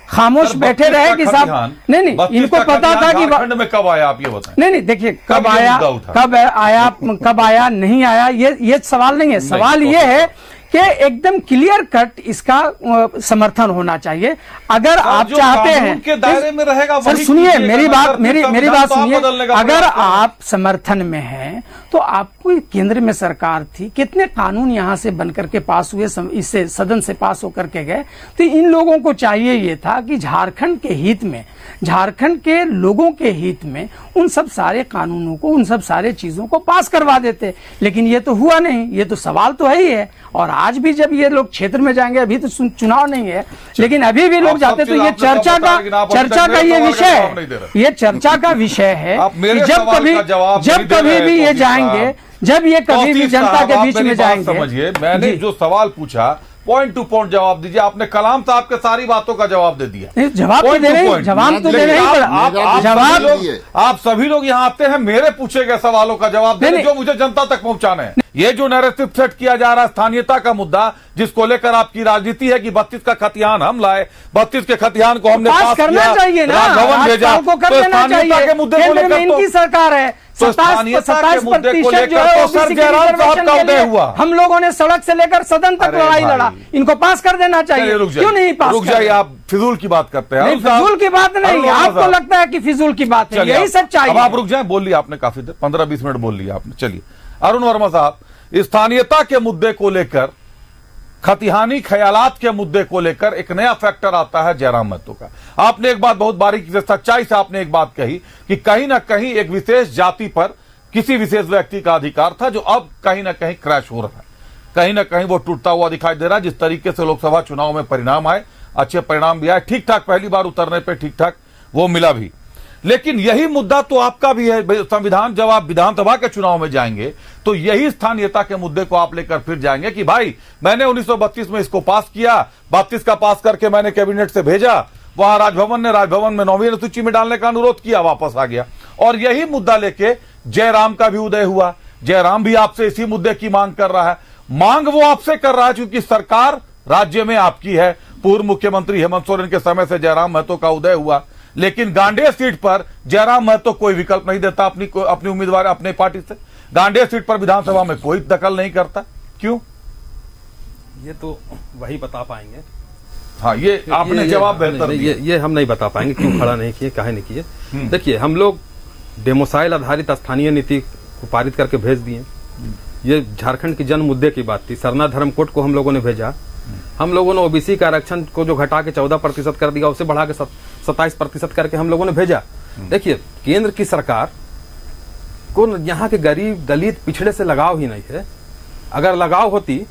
खामोश बैठे रहे कि साहब नहीं इनको पता था कि झारखंड में कब आया, आप ये बताएं। नहीं देखिए कब आया नहीं आया ये सवाल नहीं है। सवाल ये है कि एकदम क्लियर कट इसका समर्थन होना चाहिए। अगर आप चाहते हैं के दायरे में रहेगा, सर सुनिए मेरी बात सुनिए, अगर आप समर्थन में हैं तो आपको केंद्र में सरकार थी, कितने कानून यहाँ से बनकर के पास हुए, इससे सदन से पास होकर के गए। तो इन लोगों को चाहिए ये था कि झारखंड के हित में, झारखंड के लोगों के हित में उन सब सारे कानूनों को, उन सब सारे चीजों को पास करवा देते। लेकिन ये तो हुआ नहीं। ये तो सवाल तो है ही है। और आज भी जब ये लोग क्षेत्र में जाएंगे, अभी तो चुनाव नहीं है, लेकिन अभी भी लोग जाते, तो ये चर्चा का ये विषय है, ये चर्चा का विषय है। जब कभी भी ये जाएंगे, जब ये कभी भी जनता के बीच में जाएंगे। समझिए, मैंने जो सवाल पूछा पॉइंट टू पॉइंट जवाब दीजिए। आपने कलाम साहब के सारी बातों का जवाब दे दिया। जवाब तो दे रहे, जवाब तो दे रहे, आप सभी लोग यहाँ आते हैं मेरे पूछे गए सवालों का जवाब देने, जो मुझे जनता तक पहुंचाने हैं। ये जो नैरेटिव सेट किया जा रहा है स्थानीयता का मुद्दा, जिसको लेकर आपकी राजनीति है कि 32 का खतियान हम लाए, 32 के खतियान को हमने पास करना चाहिए ना, राजभवन भेजा, को कर देना चाहिए। के मुद्दे को लेकर इनकी सरकार है, 27% जो है सर जयराम साहब का उदय हुआ। हम लोगों ने सड़क से लेकर सदन तक लड़ाई लड़ा, इनको पास कर देना चाहिए। क्यों नहीं पास? रुक जाइए, आप फिजूल की बात करते हैं। फिजूल की बात नहीं, आपको लगता है कि फिजूल की बात है, यही सच्चाई। अब आप रुक जाए, बोल लिया आपने काफी देर, 15-20 मिनट बोल लिया आपने। चलिए अरुण वर्मा साहब, स्थानीयता के मुद्दे को लेकर, खतिहानी ख्यालात के मुद्दे को लेकर एक नया फैक्टर आता है जयराम महतो का। आपने एक बात बहुत बारीकी से, सच्चाई से आपने एक बात कही कि कहीं ना कहीं एक विशेष जाति पर किसी विशेष व्यक्ति का अधिकार था, जो अब कहीं ना कहीं क्रैश हो रहा है, कहीं ना कहीं वो टूटता हुआ दिखाई दे रहा है। जिस तरीके से लोकसभा चुनाव में परिणाम आए, अच्छे परिणाम भी आए, ठीक ठाक पहली बार उतरने पर ठीक ठाक वो मिला भी। लेकिन यही मुद्दा तो आपका भी है। संविधान, जब आप विधानसभा के चुनाव में जाएंगे तो यही स्थानीयता के मुद्दे को आप लेकर फिर जाएंगे कि भाई मैंने 1932 में इसको पास किया, 32 का पास करके मैंने कैबिनेट से भेजा, वहां राजभवन में 9वीं अनुसूची में डालने का अनुरोध किया, वापस आ गया। और यही मुद्दा लेके जयराम का भी उदय हुआ। जयराम भी आपसे इसी मुद्दे की मांग कर रहा है। मांग वो आपसे कर रहा है क्योंकि सरकार राज्य में आपकी है। पूर्व मुख्यमंत्री हेमंत सोरेन के समय से जयराम महतो का उदय हुआ, लेकिन गांडेय सीट पर जयराम महतो कोई विकल्प नहीं देता अपनी उम्मीदवार अपने पार्टी से। गांडेय सीट पर विधानसभा में कोई दखल नहीं करता। क्यों? ये तो वही बता पाएंगे। हाँ, ये आपने जवाब बेहतर दिया। ये हम नहीं बता पाएंगे क्यों खड़ा नहीं किए, काहे नहीं किए। देखिए, हम लोग डेमोसाइल आधारित स्थानीय नीति को पारित करके भेज दिए। ये झारखंड की जन मुद्दे की बात थी। सरना धर्म कोड को हम लोगों ने भेजा। हम लोगों ने ओबीसी का आरक्षण को जो घटा के 14% कर दिया, उसे बढ़ा के 27% करके हम लोगों ने भेजा। देखिए, केंद्र की सरकार को यहाँ के गरीब, दलित, पिछड़े से लगाव ही नहीं है। अगर लगाव होती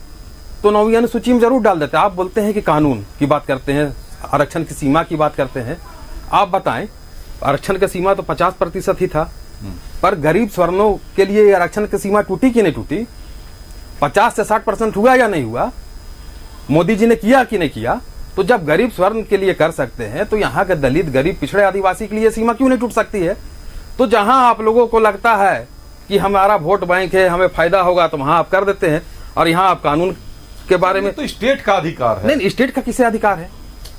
तो 9वीं अनुसूची में जरूर डाल देते। आप बोलते हैं कि कानून की बात करते हैं, आरक्षण की सीमा की बात करते हैं। आप बताएं, आरक्षण की सीमा तो 50% ही था, पर गरीब स्वर्णों के लिए आरक्षण की सीमा टूटी कि नहीं टूटी? 50 से 60% हुआ या नहीं हुआ? मोदी जी ने किया कि नहीं किया? तो जब गरीब स्वर्ण के लिए कर सकते हैं, तो यहाँ के दलित, गरीब, पिछड़े, आदिवासी के लिए सीमा क्यों नहीं टूट सकती है? तो जहां आप लोगों को लगता है कि हमारा वोट बैंक है, हमें फायदा होगा, तो वहां आप कर देते हैं। और यहाँ आप कानून के बारे में, तो स्टेट का अधिकार है। नहीं, स्टेट का किसे अधिकार है?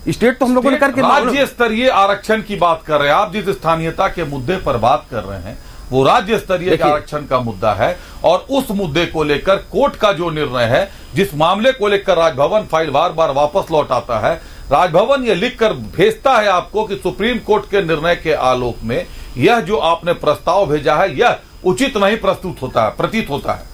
स्टेट तो हम लोगों ने करके राज्य स्तरीय आरक्षण की बात कर रहे हैं आप। जिस स्थानीयता के मुद्दे पर बात कर रहे हैं वो राज्य स्तरीय आरक्षण का मुद्दा है, और उस मुद्दे को लेकर कोर्ट का जो निर्णय है, जिस मामले को लेकर राजभवन फाइल बार बार वापस लौट आता है, राजभवन ये लिखकर भेजता है आपको कि सुप्रीम कोर्ट के निर्णय के आलोक में यह जो आपने प्रस्ताव भेजा है यह उचित नहीं प्रतीत होता है,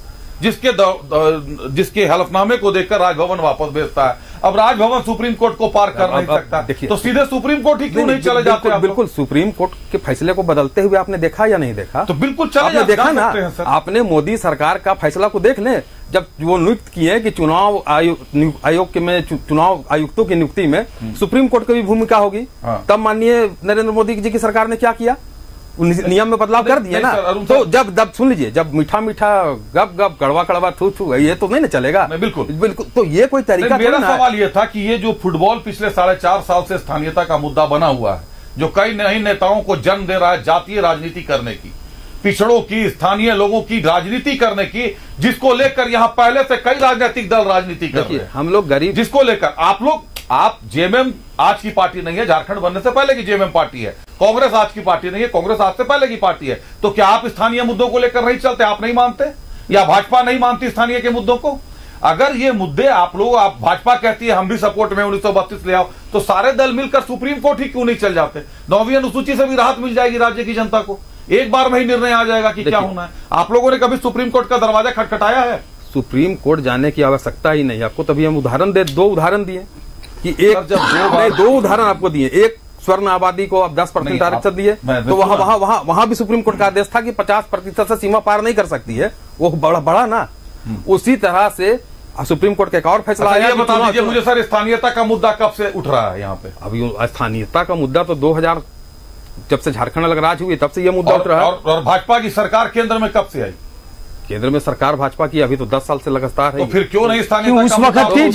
जिसके हलफनामे को देखकर राजभवन वापस भेजता है। अब राजभवन सुप्रीम कोर्ट को पार कर नहीं सकता, तो सीधे सुप्रीम कोर्ट ही क्यों नहीं चले जाते? बिल्कुल, सुप्रीम कोर्ट के फैसले को बदलते हुए आपने देखा या नहीं देखा? तो बिल्कुल चले देखा ना। आपने मोदी सरकार का फैसला को देख लें, जब वो नियुक्त किए कि चुनाव आयोग में चुनाव आयुक्तों की नियुक्ति में सुप्रीम कोर्ट की भी भूमिका होगी, तब माननीय नरेंद्र मोदी जी की सरकार ने क्या किया? नियम में बदलाव कर दिया ना। तो जब सुन लीजिए, जब मीठा मीठा गप गप, कड़वा कड़वा थू थू, ये तो नहीं ना चलेगा। बिल्कुल बिल्कुल। तो ये कोई तरीका? मेरा सवाल ये था कि ये जो फुटबॉल पिछले 4.5 साल से स्थानीयता का मुद्दा बना हुआ है, जो कई नए नेताओं को जन्म दे रहा है जातीय राजनीति करने की, पिछड़ों की, स्थानीय लोगों की राजनीति करने की, जिसको लेकर यहाँ पहले से कई राजनीतिक दल राजनीति कर रहे हैं। हम लोग गरीब, जिसको लेकर आप जेएमएम आज की पार्टी नहीं है, झारखंड बनने से पहले की जेएमएम पार्टी है। कांग्रेस आज की पार्टी नहीं है, कांग्रेस आज से पहले की पार्टी है। तो क्या आप स्थानीय मुद्दों को लेकर नहीं चलते? आप नहीं मानते, या भाजपा नहीं मानती स्थानीय के मुद्दों को? अगर ये मुद्दे आप भाजपा कहती है हम भी सपोर्ट में 1932 ले आओ, तो सारे दल मिलकर सुप्रीम कोर्ट ही क्यों नहीं चल जाते? 9वीं अनुसूची से भी राहत मिल जाएगी राज्य की जनता को, एक बार में ही निर्णय आ जाएगा कि क्या होना है। आप लोगों ने कभी सुप्रीम कोर्ट का दरवाजा खटखटाया है? सुप्रीम कोर्ट जाने की आवश्यकता ही नहीं आपको। तभी हम दो उदाहरण दिए कि दो उदाहरण आपको दिए। एक, स्वर्ण आबादी को अब 10% आरक्षण दिए, तो वहां भी सुप्रीम कोर्ट का आदेश था कि 50% से सीमा पार नहीं कर सकती है, वो बड़ा ना। उसी तरह से सुप्रीम कोर्ट का एक और फैसला आया। ये बता दीजिए मुझे सर, स्थानीयता का मुद्दा कब से उठ रहा है यहाँ पे? अभी स्थानीयता का मुद्दा तो 2000 जब से झारखंड अलग राज हुई तब से ये मुद्दा उठ रहा है। और भाजपा की सरकार केंद्र में कब से आई? केंद्र में सरकार भाजपा की अभी तो 10 साल से लगातार है। तो फिर क्यों नहीं स्थानीय? उस वक्त थी,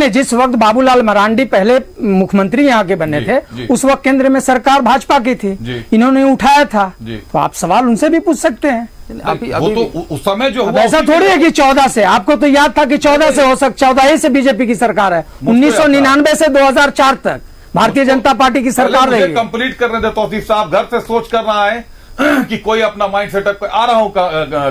जिस वक्त बाबूलाल मरांडी पहले मुख्यमंत्री यहाँ के बने थे, उस वक्त केंद्र में सरकार भाजपा की थी, इन्होंने उठाया था। तो आप सवाल उनसे भी पूछ सकते हैं। वो तो उस समय जो ऐसा थोड़ी है कि 14 से, आपको तो याद था कि 14 से हो सकता, 14 से बीजेपी की सरकार है। 1999 से 2004 तक भारतीय जनता पार्टी की सरकार रही। कंप्लीट करने दे तौसीफ साहब, घर से सोच कर रहा है कि कोई अपना माइंड सेटअप आ रहा हूं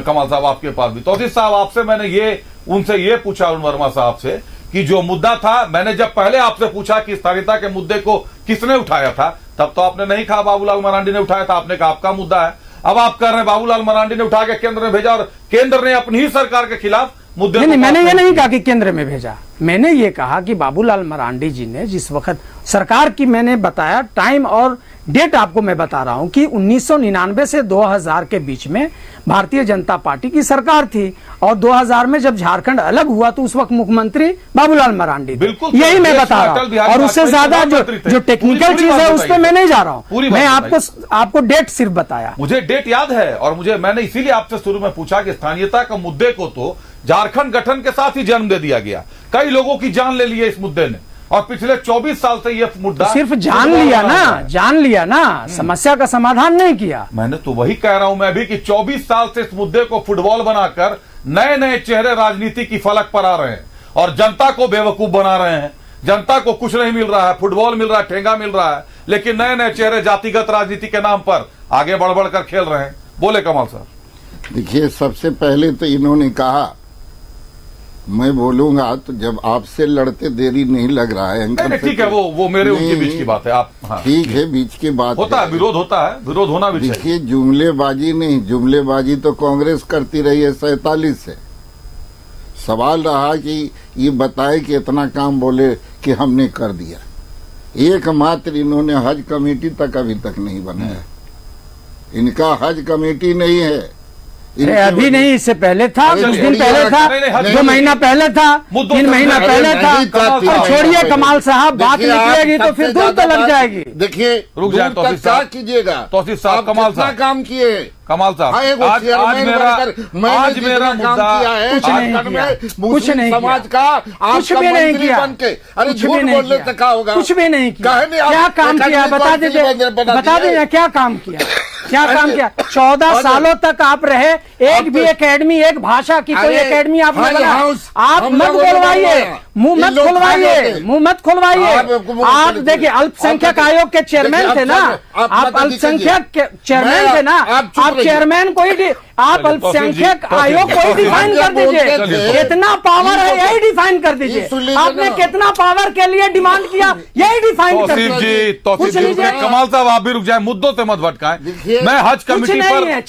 कमाल साहब आपके पास भी। तौसीफ साहब, आपसे मैंने उनसे ये पूछा, उन वर्मा साहब से, कि जो मुद्दा था, मैंने जब पहले आपसे पूछा कि स्थानीयता के मुद्दे को किसने उठाया था, तब तो आपने नहीं कहा बाबूलाल मरांडी ने उठाया था, आपने कहा आपका मुद्दा है। अब आप कह रहे हैं बाबूलाल मरांडी ने उठा के केंद्र में भेजा, और केंद्र ने अपनी ही सरकार के खिलाफ मुद्दे। नहीं, मैंने ये नहीं कहा कि केंद्र में भेजा, मैंने ये कहा कि बाबूलाल मरांडी जी ने जिस वक्त सरकार की, मैंने बताया टाइम और डेट आपको मैं बता रहा हूं कि 1999 से 2000 के बीच में भारतीय जनता पार्टी की सरकार थी, और 2000 में जब झारखंड अलग हुआ तो उस वक्त मुख्यमंत्री बाबूलाल मरांडी, यही मैं बता रहा हूं। और उससे ज्यादा जो टेक्निकल चीज है उस पर मैं नहीं जा रहा हूं, मैं आपको डेट सिर्फ बताया। मुझे डेट याद है, और मैंने इसीलिए आपसे शुरू में पूछा कि स्थानीयता का मुद्दे को तो झारखंड गठन के साथ ही जन्म दे दिया गया, कई लोगों की जान ले ली है इस मुद्दे ने, और पिछले 24 साल से यह मुद्दा सिर्फ जान लिया ना, समस्या का समाधान नहीं किया। मैंने तो वही कह रहा हूं मैं भी कि 24 साल से इस मुद्दे को फुटबॉल बनाकर नए नए चेहरे राजनीति की फलक पर आ रहे हैं, और जनता को बेवकूफ बना रहे हैं। जनता को कुछ नहीं मिल रहा है, फुटबॉल मिल रहा है, ठेंगा मिल रहा है, लेकिन नए नए चेहरे जातिगत राजनीति के नाम पर आगे बढ़ बढ़कर खेल रहे हैं। बोले कमाल साहब। देखिए, सबसे पहले तो इन्होंने कहा मैं बोलूंगा तो जब आपसे लड़ते देरी नहीं लग रहा है अंकल। ठीक है, वो मेरे उनके बीच की बात है। आप ठीक है, बीच की बात होता है, विरोध होता है, विरोध होना भी चाहिए। देखिए, जुमलेबाजी नहीं, जुमलेबाजी तो कांग्रेस करती रही है 47 से। सवाल रहा कि ये बताए कि इतना काम बोले कि हमने कर दिया। एकमात्र इन्होंने हज कमेटी तक अभी तक नहीं बनाया। इनका हज कमेटी नहीं है। अभी नहीं, इससे पहले था, कुछ दिन पहले था, 2 महीना पहले था, 3 महीना पहले था। और छोड़िए कमाल साहब, बात निकलेगी तो फिर दूर तो लग जाएगी। देखिए, रुक जाए क्या कीजिएगा? तौसीफ साहब, कमाल साहब काम किए। कमाल साहब, आज मेरा मुद्दा कुछ नहीं समाज का कुछ भी नहीं किया। अरे झूठ बोलने से क्या होगा? कुछ भी नहीं किया। क्या काम किया बता दीजिए, क्या काम किया, क्या काम किया? 14 सालों तक आप रहे, एक भी एकेडमी, एक भाषा की कोई एकेडमी आपने बनाया? आप मत बोलवाइए, मुंह मत खुलवाइए, मुंह मत खुलवाइए। आप देखिए, अल्पसंख्यक आयोग के चेयरमैन थे ना आप? अल्पसंख्यक चेयरमैन थे ना आप? चेयरमैन कोई आप अल्पसंख्यक आयोग कोई डिफाइन कर दीजिए। कितना पावर है यही डिफाइन कर दीजिए। आपने कितना पावर के लिए डिमांड किया यही डिफाइन कर दीजिए। कमाल साहब, आप भी रुक जाए, मुद्दों से मत भटकाएं। मैं हज कमेटी पर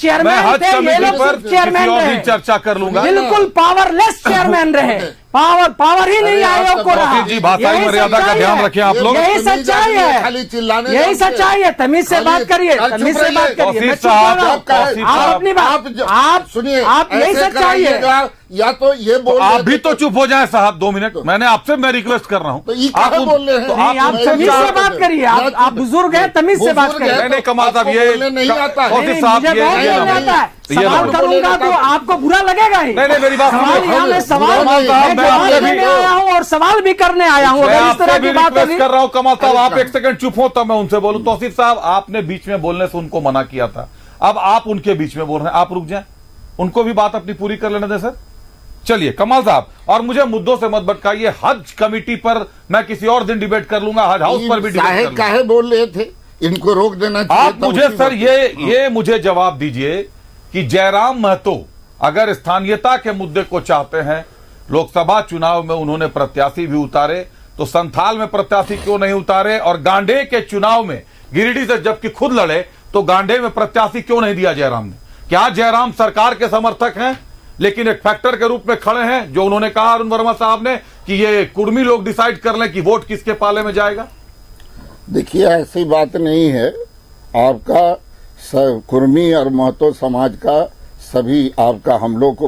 चेयरमैन चर्चा कर लूंगा। बिल्कुल पावरलेस चेयरमैन रहे, पावर ही नहीं आयोग को रहा। जी, भाषाई मर्यादा का ध्यान रखें आप लोग। यही सच्चाई है, खाली चिल्लाने, यही सच्चाई है। तमीज से बात करिए, तमीज से बात करिए। आप अपनी बात आप सुनिए, आप यही सच्चाई है। या तो ये बोल, आप भी तो चुप हो जाए साहब 2 मिनट। मैंने आपसे मैं रिक्वेस्ट कर रहा हूँ, आप बोल रहे हैं। आप तमीज से बात करिए, आप बुजुर्ग हैं, तमीज से बात करिए। नहीं कमाल साहब, ये नहीं आता है, सवाल करूंगा तो आपको बुरा लगेगा ही। नहीं, मेरी बात सवाल करने आया हूँ और सवाल भी करने आया हूँ। मैं आपसे भी रिक्वेस्ट कर रहा हूँ कमाल साहब, आप एक सेकंड चुप हो तब मैं उनसे बोलूं। तौसीफ साहब, आपने बीच में बोलने से उनको मना किया था, अब आप उनके बीच में बोल रहे हैं। आप रुक जाएं, उनको भी बात अपनी पूरी कर लेने दें सर। चलिए कमाल साहब, और मुझे मुद्दों से मत भटकाइए। हज कमेटी पर मैं किसी और दिन डिबेट कर लूंगा, हज हाउस पर भी डिबेट काहे बोल रहे थे, इनको रोक देना चाहिए। आप मुझे सर ये मुझे जवाब दीजिए कि जयराम महतो अगर स्थानीयता के मुद्दे को चाहते हैं, लोकसभा चुनाव में उन्होंने प्रत्याशी भी उतारे, तो संथाल में प्रत्याशी क्यों नहीं उतारे? और गांडे के चुनाव में गिरिडीह से जबकि खुद लड़े तो गांडे में प्रत्याशी क्यों नहीं दिया जयराम ने? क्या जयराम सरकार के समर्थक हैं लेकिन एक फैक्टर के रूप में खड़े हैं, जो उन्होंने कहा अरुण वर्मा साहब ने कि ये कुर्मी लोग डिसाइड कर लें कि वोट किसके पाले में जाएगा? देखिए, ऐसी बात नहीं है। आपका कुर्मी और महतो समाज का सभी आपका हम लोग को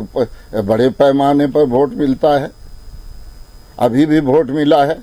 बड़े पैमाने पर वोट मिलता है, अभी भी वोट मिला है।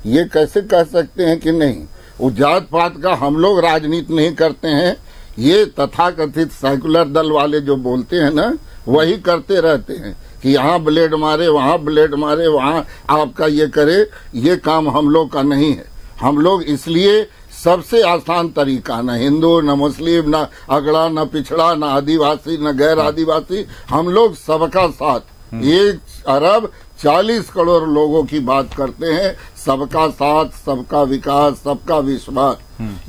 ये कैसे कह सकते हैं कि नहीं? वो जात पात का हम लोग राजनीति नहीं करते हैं। ये तथाकथित सेकुलर दल वाले जो बोलते हैं ना, वही करते रहते हैं कि यहाँ ब्लेड मारे, वहाँ ब्लेड मारे, वहाँ आपका ये करे। ये काम हम लोग का नहीं है। हम लोग इसलिए सबसे आसान तरीका, न हिंदू न मुस्लिम न अगड़ा न पिछड़ा न आदिवासी न गैर आदिवासी, हम लोग सबका साथ 1 अरब 40 करोड़ लोगों की बात करते हैं। सबका साथ, सबका विकास, सबका विश्वास,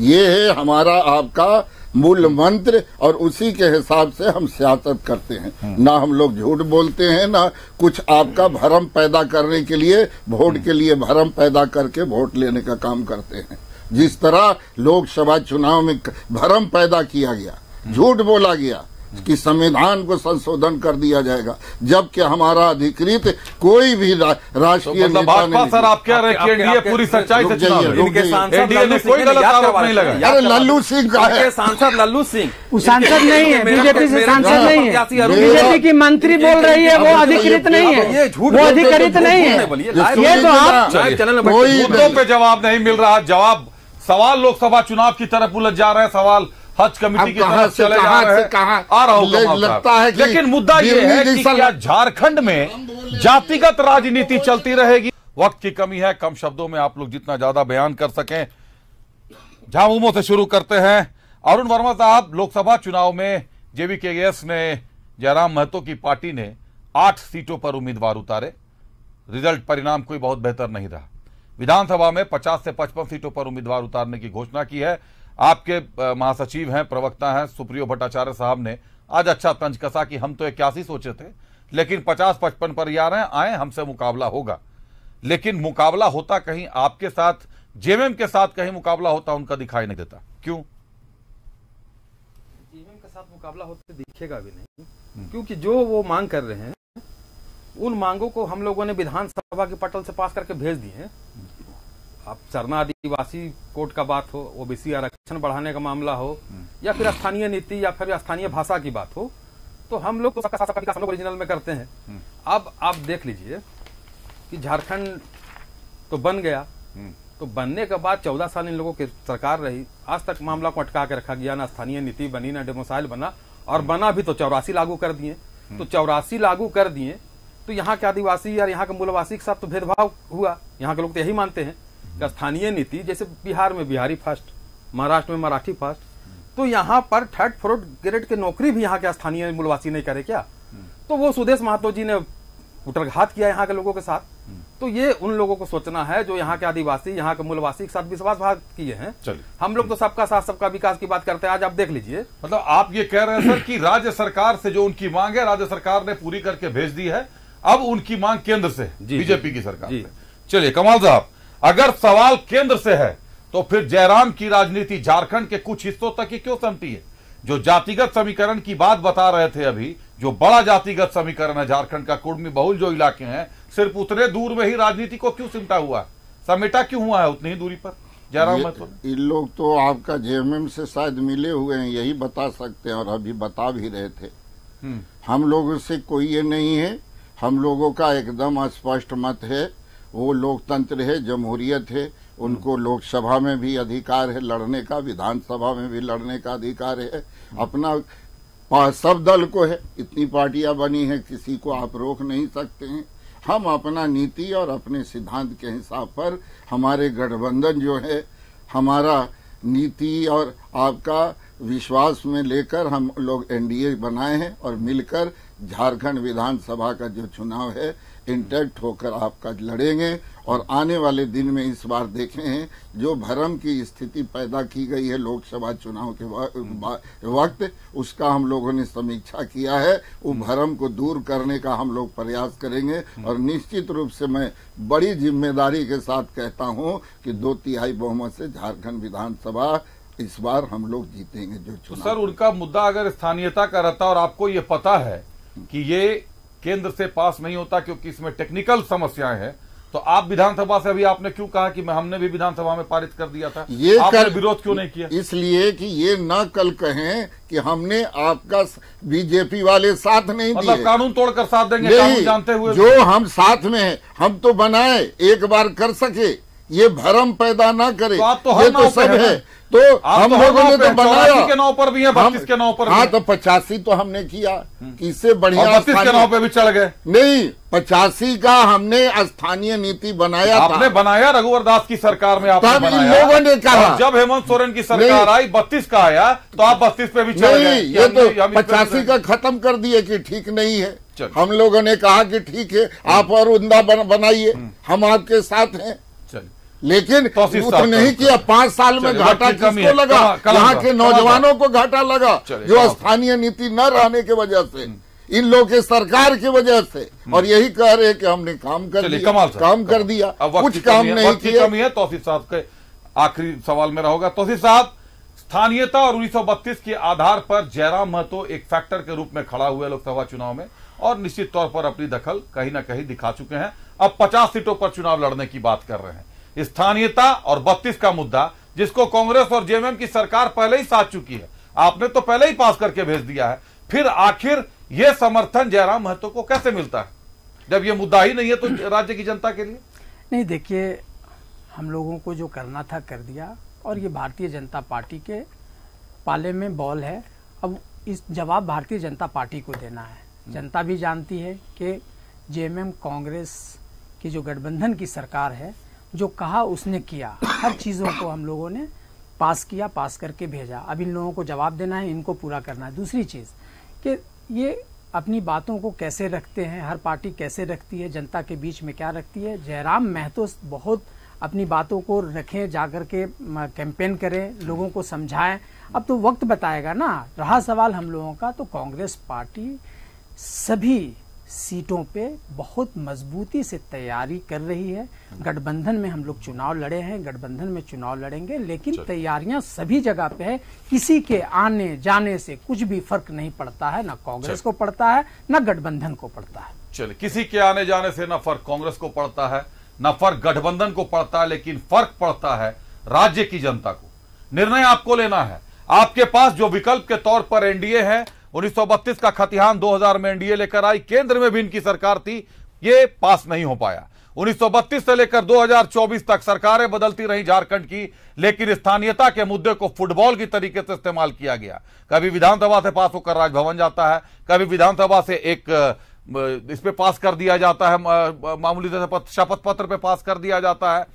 ये है हमारा आपका मूल मंत्र, और उसी के हिसाब से हम सियासत करते हैं। ना हम लोग झूठ बोलते हैं, ना कुछ आपका भरम पैदा करने के लिए, वोट के लिए भरम पैदा करके वोट लेने का काम करते हैं। जिस तरह लोकसभा चुनाव में भरम पैदा किया गया, झूठ बोला गया कि संविधान को संशोधन कर दिया जाएगा, जबकि हमारा अधिकृत कोई भी राष्ट्रीय नेता भाजपा सर, आप कह रहे हैं एनडीए पूरी सच्चाई से चुनाव एनडीए ने कोई गलत आरोप नहीं लगाया? अरे लल्लू सिंह का है सांसद, लल्लू सिंह वो सांसद नहीं है, बीजेपी से सांसद नहीं है, बीजेपी की मंत्री बोल रही है, वो अधिकृत नहीं है, वो अधिकृत नहीं है। ये तो आप मुद्दों पे जवाब नहीं मिल रहा। जवाब सवाल लोकसभा चुनाव की तरफ उलझ जा रहे हैं, सवाल हज कमेटी की तरफ चले जा रहे हैं। आ रहा हूं, लगता है कि लेकिन मुद्दा ये है कि क्या झारखंड में जातिगत राजनीति चलती रहेगी? वक्त की कमी है, कम शब्दों में आप लोग जितना ज्यादा बयान कर सकें। झामुमो से शुरू करते हैं। अरुण वर्मा साहब, लोकसभा चुनाव में जेवीकेएस ने, जयराम महतो की पार्टी ने 8 सीटों पर उम्मीदवार उतारे। रिजल्ट परिणाम कोई बहुत बेहतर नहीं रहा। विधानसभा में 50 से 55 सीटों पर उम्मीदवार उतारने की घोषणा की है। आपके महासचिव हैं, प्रवक्ता हैं सुप्रियो भट्टाचार्य साहब ने आज अच्छा तंज कसा कि हम तो 81 सोचे थे, लेकिन 50-55 पर ही आ रहे हैं, आए हमसे मुकाबला होगा। लेकिन मुकाबला होता कहीं आपके साथ, जेएमएम के साथ कहीं मुकाबला होता उनका दिखाई नहीं देता, क्यों? जेएमएम के साथ मुकाबला होते दिखेगा भी नहीं, क्योंकि जो वो मांग कर रहे हैं उन मांगों को हम लोगों ने विधानसभा के पटल से पास करके भेज दिए हैं। अब सरना आदिवासी कोड का बात हो, ओबीसी आरक्षण बढ़ाने का मामला हो, या फिर स्थानीय नीति या फिर स्थानीय भाषा की बात हो, तो हम लोग तो सबका विकास हम लोग ओरिजिनल में करते हैं। अब आप देख लीजिए कि झारखंड तो बन गया, तो बनने के बाद 14 साल इन लोगों की सरकार रही, आज तक मामला को अटका के रखा गया, ना स्थानीय नीति बनी, ना डोमिसाइल बना, और बना भी तो 84 लागू कर दिए। तो 84 लागू कर दिए तो यहाँ के आदिवासी या यहाँ के मूलवासी के साथ तो भेदभाव हुआ। यहाँ के लोग तो यही मानते हैं कि स्थानीय नीति, जैसे बिहार में बिहारी फर्स्ट, महाराष्ट्र में मराठी फर्स्ट, तो यहाँ पर 3rd 4th ग्रेड की नौकरी भी यहाँ के स्थानीय मूलवासी नहीं करे क्या? तो वो सुदेश महतो जी ने कुटरघात किया यहाँ के लोगों के साथ। तो ये उन लोगों को सोचना है जो यहाँ के आदिवासी, यहाँ के मूलवासी के साथ विश्वासघात किए हैं। हम लोग तो सबका साथ सबका विकास की बात करते हैं। आज आप देख लीजिए, मतलब आप ये कह रहे हैं सर कि राज्य सरकार से जो उनकी मांग है राज्य सरकार ने पूरी करके भेज दी है, अब उनकी मांग केंद्र से, बीजेपी की सरकार से। चलिए कमाल साहब, अगर सवाल केंद्र से है तो फिर जयराम की राजनीति झारखंड के कुछ हिस्सों तक ही क्यों समटी है? जो जातिगत समीकरण की बात बता रहे थे अभी, जो बड़ा जातिगत समीकरण है झारखंड का, कुर्मी बहुल जो इलाके हैं, सिर्फ उतने दूर में ही राजनीति को क्यों सिमटा हुआ, समेटा क्यों हुआ है उतनी ही दूरी पर? जयराम इन लोग तो आपका जेएमएम से शायद मिले हुए हैं, यही बता सकते हैं, और अभी बता भी रहे थे। हम लोगों से कोई ये नहीं है, हम लोगों का एकदम स्पष्ट मत है। वो लोकतंत्र है, जमहूरियत है, उनको लोकसभा में भी अधिकार है लड़ने का, विधानसभा में भी लड़ने का अधिकार है। अपना सब दल को है, इतनी पार्टियां बनी हैं, किसी को आप रोक नहीं सकते हैं। हम अपना नीति और अपने सिद्धांत के हिसाब पर, हमारे गठबंधन जो है, हमारा नीति और आपका विश्वास में लेकर हम लोग एनडीए बनाए हैं, और मिलकर झारखंड विधानसभा का जो चुनाव है इंटैक्ट होकर आपका लड़ेंगे। और आने वाले दिन में इस बार देखे हैं जो भ्रम की स्थिति पैदा की गई है लोकसभा चुनाव के वक्त, उसका हम लोगों ने समीक्षा किया है। वो भ्रम को दूर करने का हम लोग प्रयास करेंगे, और निश्चित रूप से मैं बड़ी जिम्मेदारी के साथ कहता हूं कि 2/3 बहुमत से झारखंड विधानसभा इस बार हम लोग जीतेंगे जो चुनाव। सर, उनका मुद्दा अगर स्थानीयता का रहता और आपको ये पता है कि ये केंद्र से पास नहीं होता क्योंकि इसमें टेक्निकल समस्याएं हैं, तो आप विधानसभा से अभी आपने क्यों कहा कि हमने भी विधानसभा में पारित कर दिया था? ये आपने विरोध क्यों नहीं किया? इसलिए कि ये न कल कहें कि हमने आपका बीजेपी वाले साथ नहीं दिए। मतलब कानून तोड़कर साथ देंगे कानून जानते हुए? जो हम साथ में हैं, हम तो बनाए, एक बार कर सके, ये भ्रम पैदा ना करे। तो आप तो ये तो सब है, तो हम लोगों ने तो बनाया। के नाव पर भी है, 32 के नाव पर। हाँ, तो 85 तो हमने किया, इससे बढ़िया 32 के नाव पे भी चढ़ गए। नहीं, 85 का हमने स्थानीय नीति बनाया था। आपने बनाया, रघुवर दास की सरकार में आपने बनाया। लोगों ने कहा, जब हेमंत सोरेन की सरकार आई 32 का आया, तो आप 32 पे भी चढ़ गए। ये तो 85 का खत्म कर दिए कि ठीक नहीं है। हम लोगों ने कहा कि ठीक है, आप और उम्दा बनाइए, हम आपके साथ हैं। लेकिन तो नहीं किया। 5 साल में घाटा किसको लगा? यहाँ के नौजवानों को घाटा लगा, जो स्थानीय नीति न रहने की वजह से, इन लोगों के सरकार की वजह से। और यही कह रहे कि हमने काम कर दिया, काम कर दिया, कुछ काम नहीं किया। कमी है। तौसीफ साहब के आखिरी सवाल मेरा होगा। तौसीफ साहब, स्थानीयता और 1932 के आधार पर जयराम महतो एक फैक्टर के रूप में खड़ा हुए लोकसभा चुनाव में, और निश्चित तौर पर अपनी दखल कहीं ना कहीं दिखा चुके हैं। अब 50 सीटों पर चुनाव लड़ने की बात कर रहे हैं। स्थानीयता और 32 का मुद्दा, जिसको कांग्रेस और जेएमएम की सरकार पहले ही साध चुकी है, आपने तो पहले ही पास करके भेज दिया है, फिर आखिर यह समर्थन जयराम महतो को कैसे मिलता है जब यह मुद्दा ही नहीं है तो राज्य की जनता के लिए? नहीं, देखिए, हम लोगों को जो करना था कर दिया, और ये भारतीय जनता पार्टी के पाले में बॉल है। अब इस जवाब भारतीय जनता पार्टी को देना है। जनता भी जानती है कि जेएमएम कांग्रेस की जो गठबंधन की सरकार है, जो कहा उसने किया। हर चीज़ों को हम लोगों ने पास किया, पास करके भेजा। अब इन लोगों को जवाब देना है, इनको पूरा करना है। दूसरी चीज़ कि ये अपनी बातों को कैसे रखते हैं, हर पार्टी कैसे रखती है, जनता के बीच में क्या रखती है। जयराम महतो बहुत अपनी बातों को रखें, जाकर के कैंपेन करें, लोगों को समझाएं। अब तो वक्त बताएगा ना। रहा सवाल हम लोगों का, तो कांग्रेस पार्टी सभी सीटों पे बहुत मजबूती से तैयारी कर रही है। गठबंधन में हम लोग चुनाव लड़े हैं, गठबंधन में चुनाव लड़ेंगे, लेकिन तैयारियां सभी जगह पे है। किसी के आने जाने से कुछ भी फर्क नहीं पड़ता है, ना कांग्रेस को पड़ता है ना गठबंधन को पड़ता है। चलिए, किसी के आने जाने से ना फर्क कांग्रेस को पड़ता है ना फर्क गठबंधन को पड़ता है, लेकिन फर्क पड़ता है राज्य की जनता को। निर्णय आपको लेना है। आपके पास जो विकल्प के तौर पर एनडीए है, 1932 का खतिहान 2000 में एनडीए लेकर आई, केंद्र में भी इनकी सरकार थी, ये पास नहीं हो पाया। 1932 से लेकर 2024 तक सरकारें बदलती रही झारखंड की, लेकिन स्थानीयता के मुद्दे को फुटबॉल की तरीके से इस्तेमाल किया गया। कभी विधानसभा से पास होकर राजभवन जाता है, कभी विधानसभा से एक इस पे पास कर दिया जाता है, मामूली शपथ पत्र पे पास कर दिया जाता है।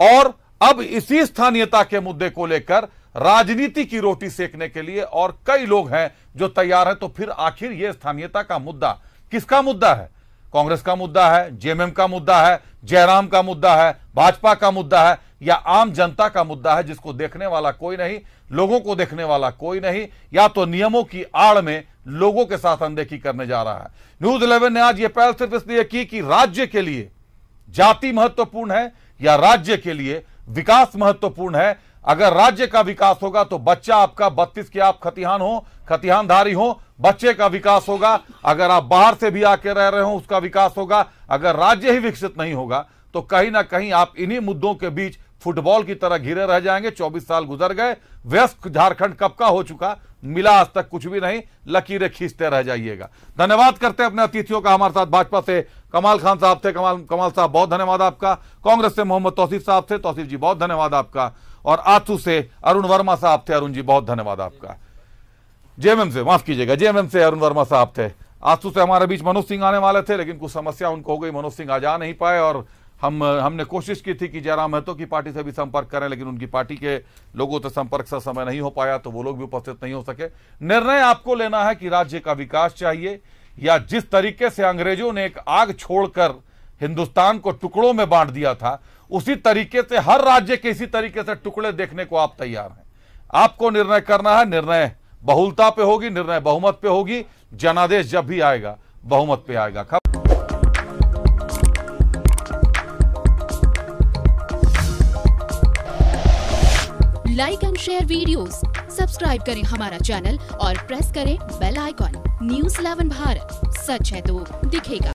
और अब इसी स्थानीयता के मुद्दे को लेकर राजनीति की रोटी सेकने के लिए और कई लोग हैं जो तैयार हैं। तो फिर आखिर यह स्थानीयता का मुद्दा किसका मुद्दा है? कांग्रेस का मुद्दा है, जेएमएम का मुद्दा है, जयराम का मुद्दा है, भाजपा का मुद्दा है, या आम जनता का मुद्दा है जिसको देखने वाला कोई नहीं, लोगों को देखने वाला कोई नहीं, या तो नियमों की आड़ में लोगों के साथ अनदेखी करने जा रहा है। न्यूज 11 ने आज यह पहल सिर्फ इसलिए की कि राज्य के लिए जाति महत्वपूर्ण है या राज्य के लिए विकास महत्वपूर्ण है। अगर राज्य का विकास होगा तो बच्चा आपका 32 के आप खतिहानधारी हो, बच्चे का विकास होगा। अगर आप बाहर से भी आके रह रहे हो, उसका विकास होगा। अगर राज्य ही विकसित नहीं होगा तो कहीं ना कहीं आप इन्हीं मुद्दों के बीच फुटबॉल की तरह घिरे रह जाएंगे। 24 साल गुजर गए, व्यस्त झारखंड कब का हो चुका, मिला आज तक कुछ भी नहीं, लकीरें खींचते रह जाइएगा। धन्यवाद करते हैं अपने अतिथियों का। हमारे साथ भाजपा से कमाल खान साहब थे, कमाल साहब बहुत धन्यवाद आपका। कांग्रेस से मोहम्मद तौसीफ साहब थे, तौसीफ जी बहुत धन्यवाद आपका। और आथू से अरुण वर्मा साहब थे, अरुण जी बहुत धन्यवाद आपका। जेएमएम से, माफ कीजिएगा, जेएमएम से अरुण वर्मा साहब थे। आथू से हमारे बीच मनोज सिंह आने वाले थे, लेकिन कुछ समस्या उनको हो गई, मनोज सिंह आ जा नहीं पाए। और हमने कोशिश की थी कि जयराम महतो की पार्टी से भी संपर्क करें, लेकिन उनकी पार्टी के लोगों से संपर्क से समय नहीं हो पाया, तो वो लोग भी उपस्थित नहीं हो सके। निर्णय आपको लेना है कि राज्य का विकास चाहिए या जिस तरीके से अंग्रेजों ने एक आग छोड़कर हिंदुस्तान को टुकड़ों में बांट दिया था, उसी तरीके से हर राज्य के इसी तरीके से टुकड़े देखने को आप तैयार हैं। आपको निर्णय करना है। निर्णय बहुलता पे होगी, निर्णय बहुमत पे होगी। जनादेश जब भी आएगा बहुमत पे आएगा। Like and share videos, subscribe करें हमारा चैनल और प्रेस करें बेल आइकॉन। न्यूज़ 11 भारत, सच है तो दिखेगा।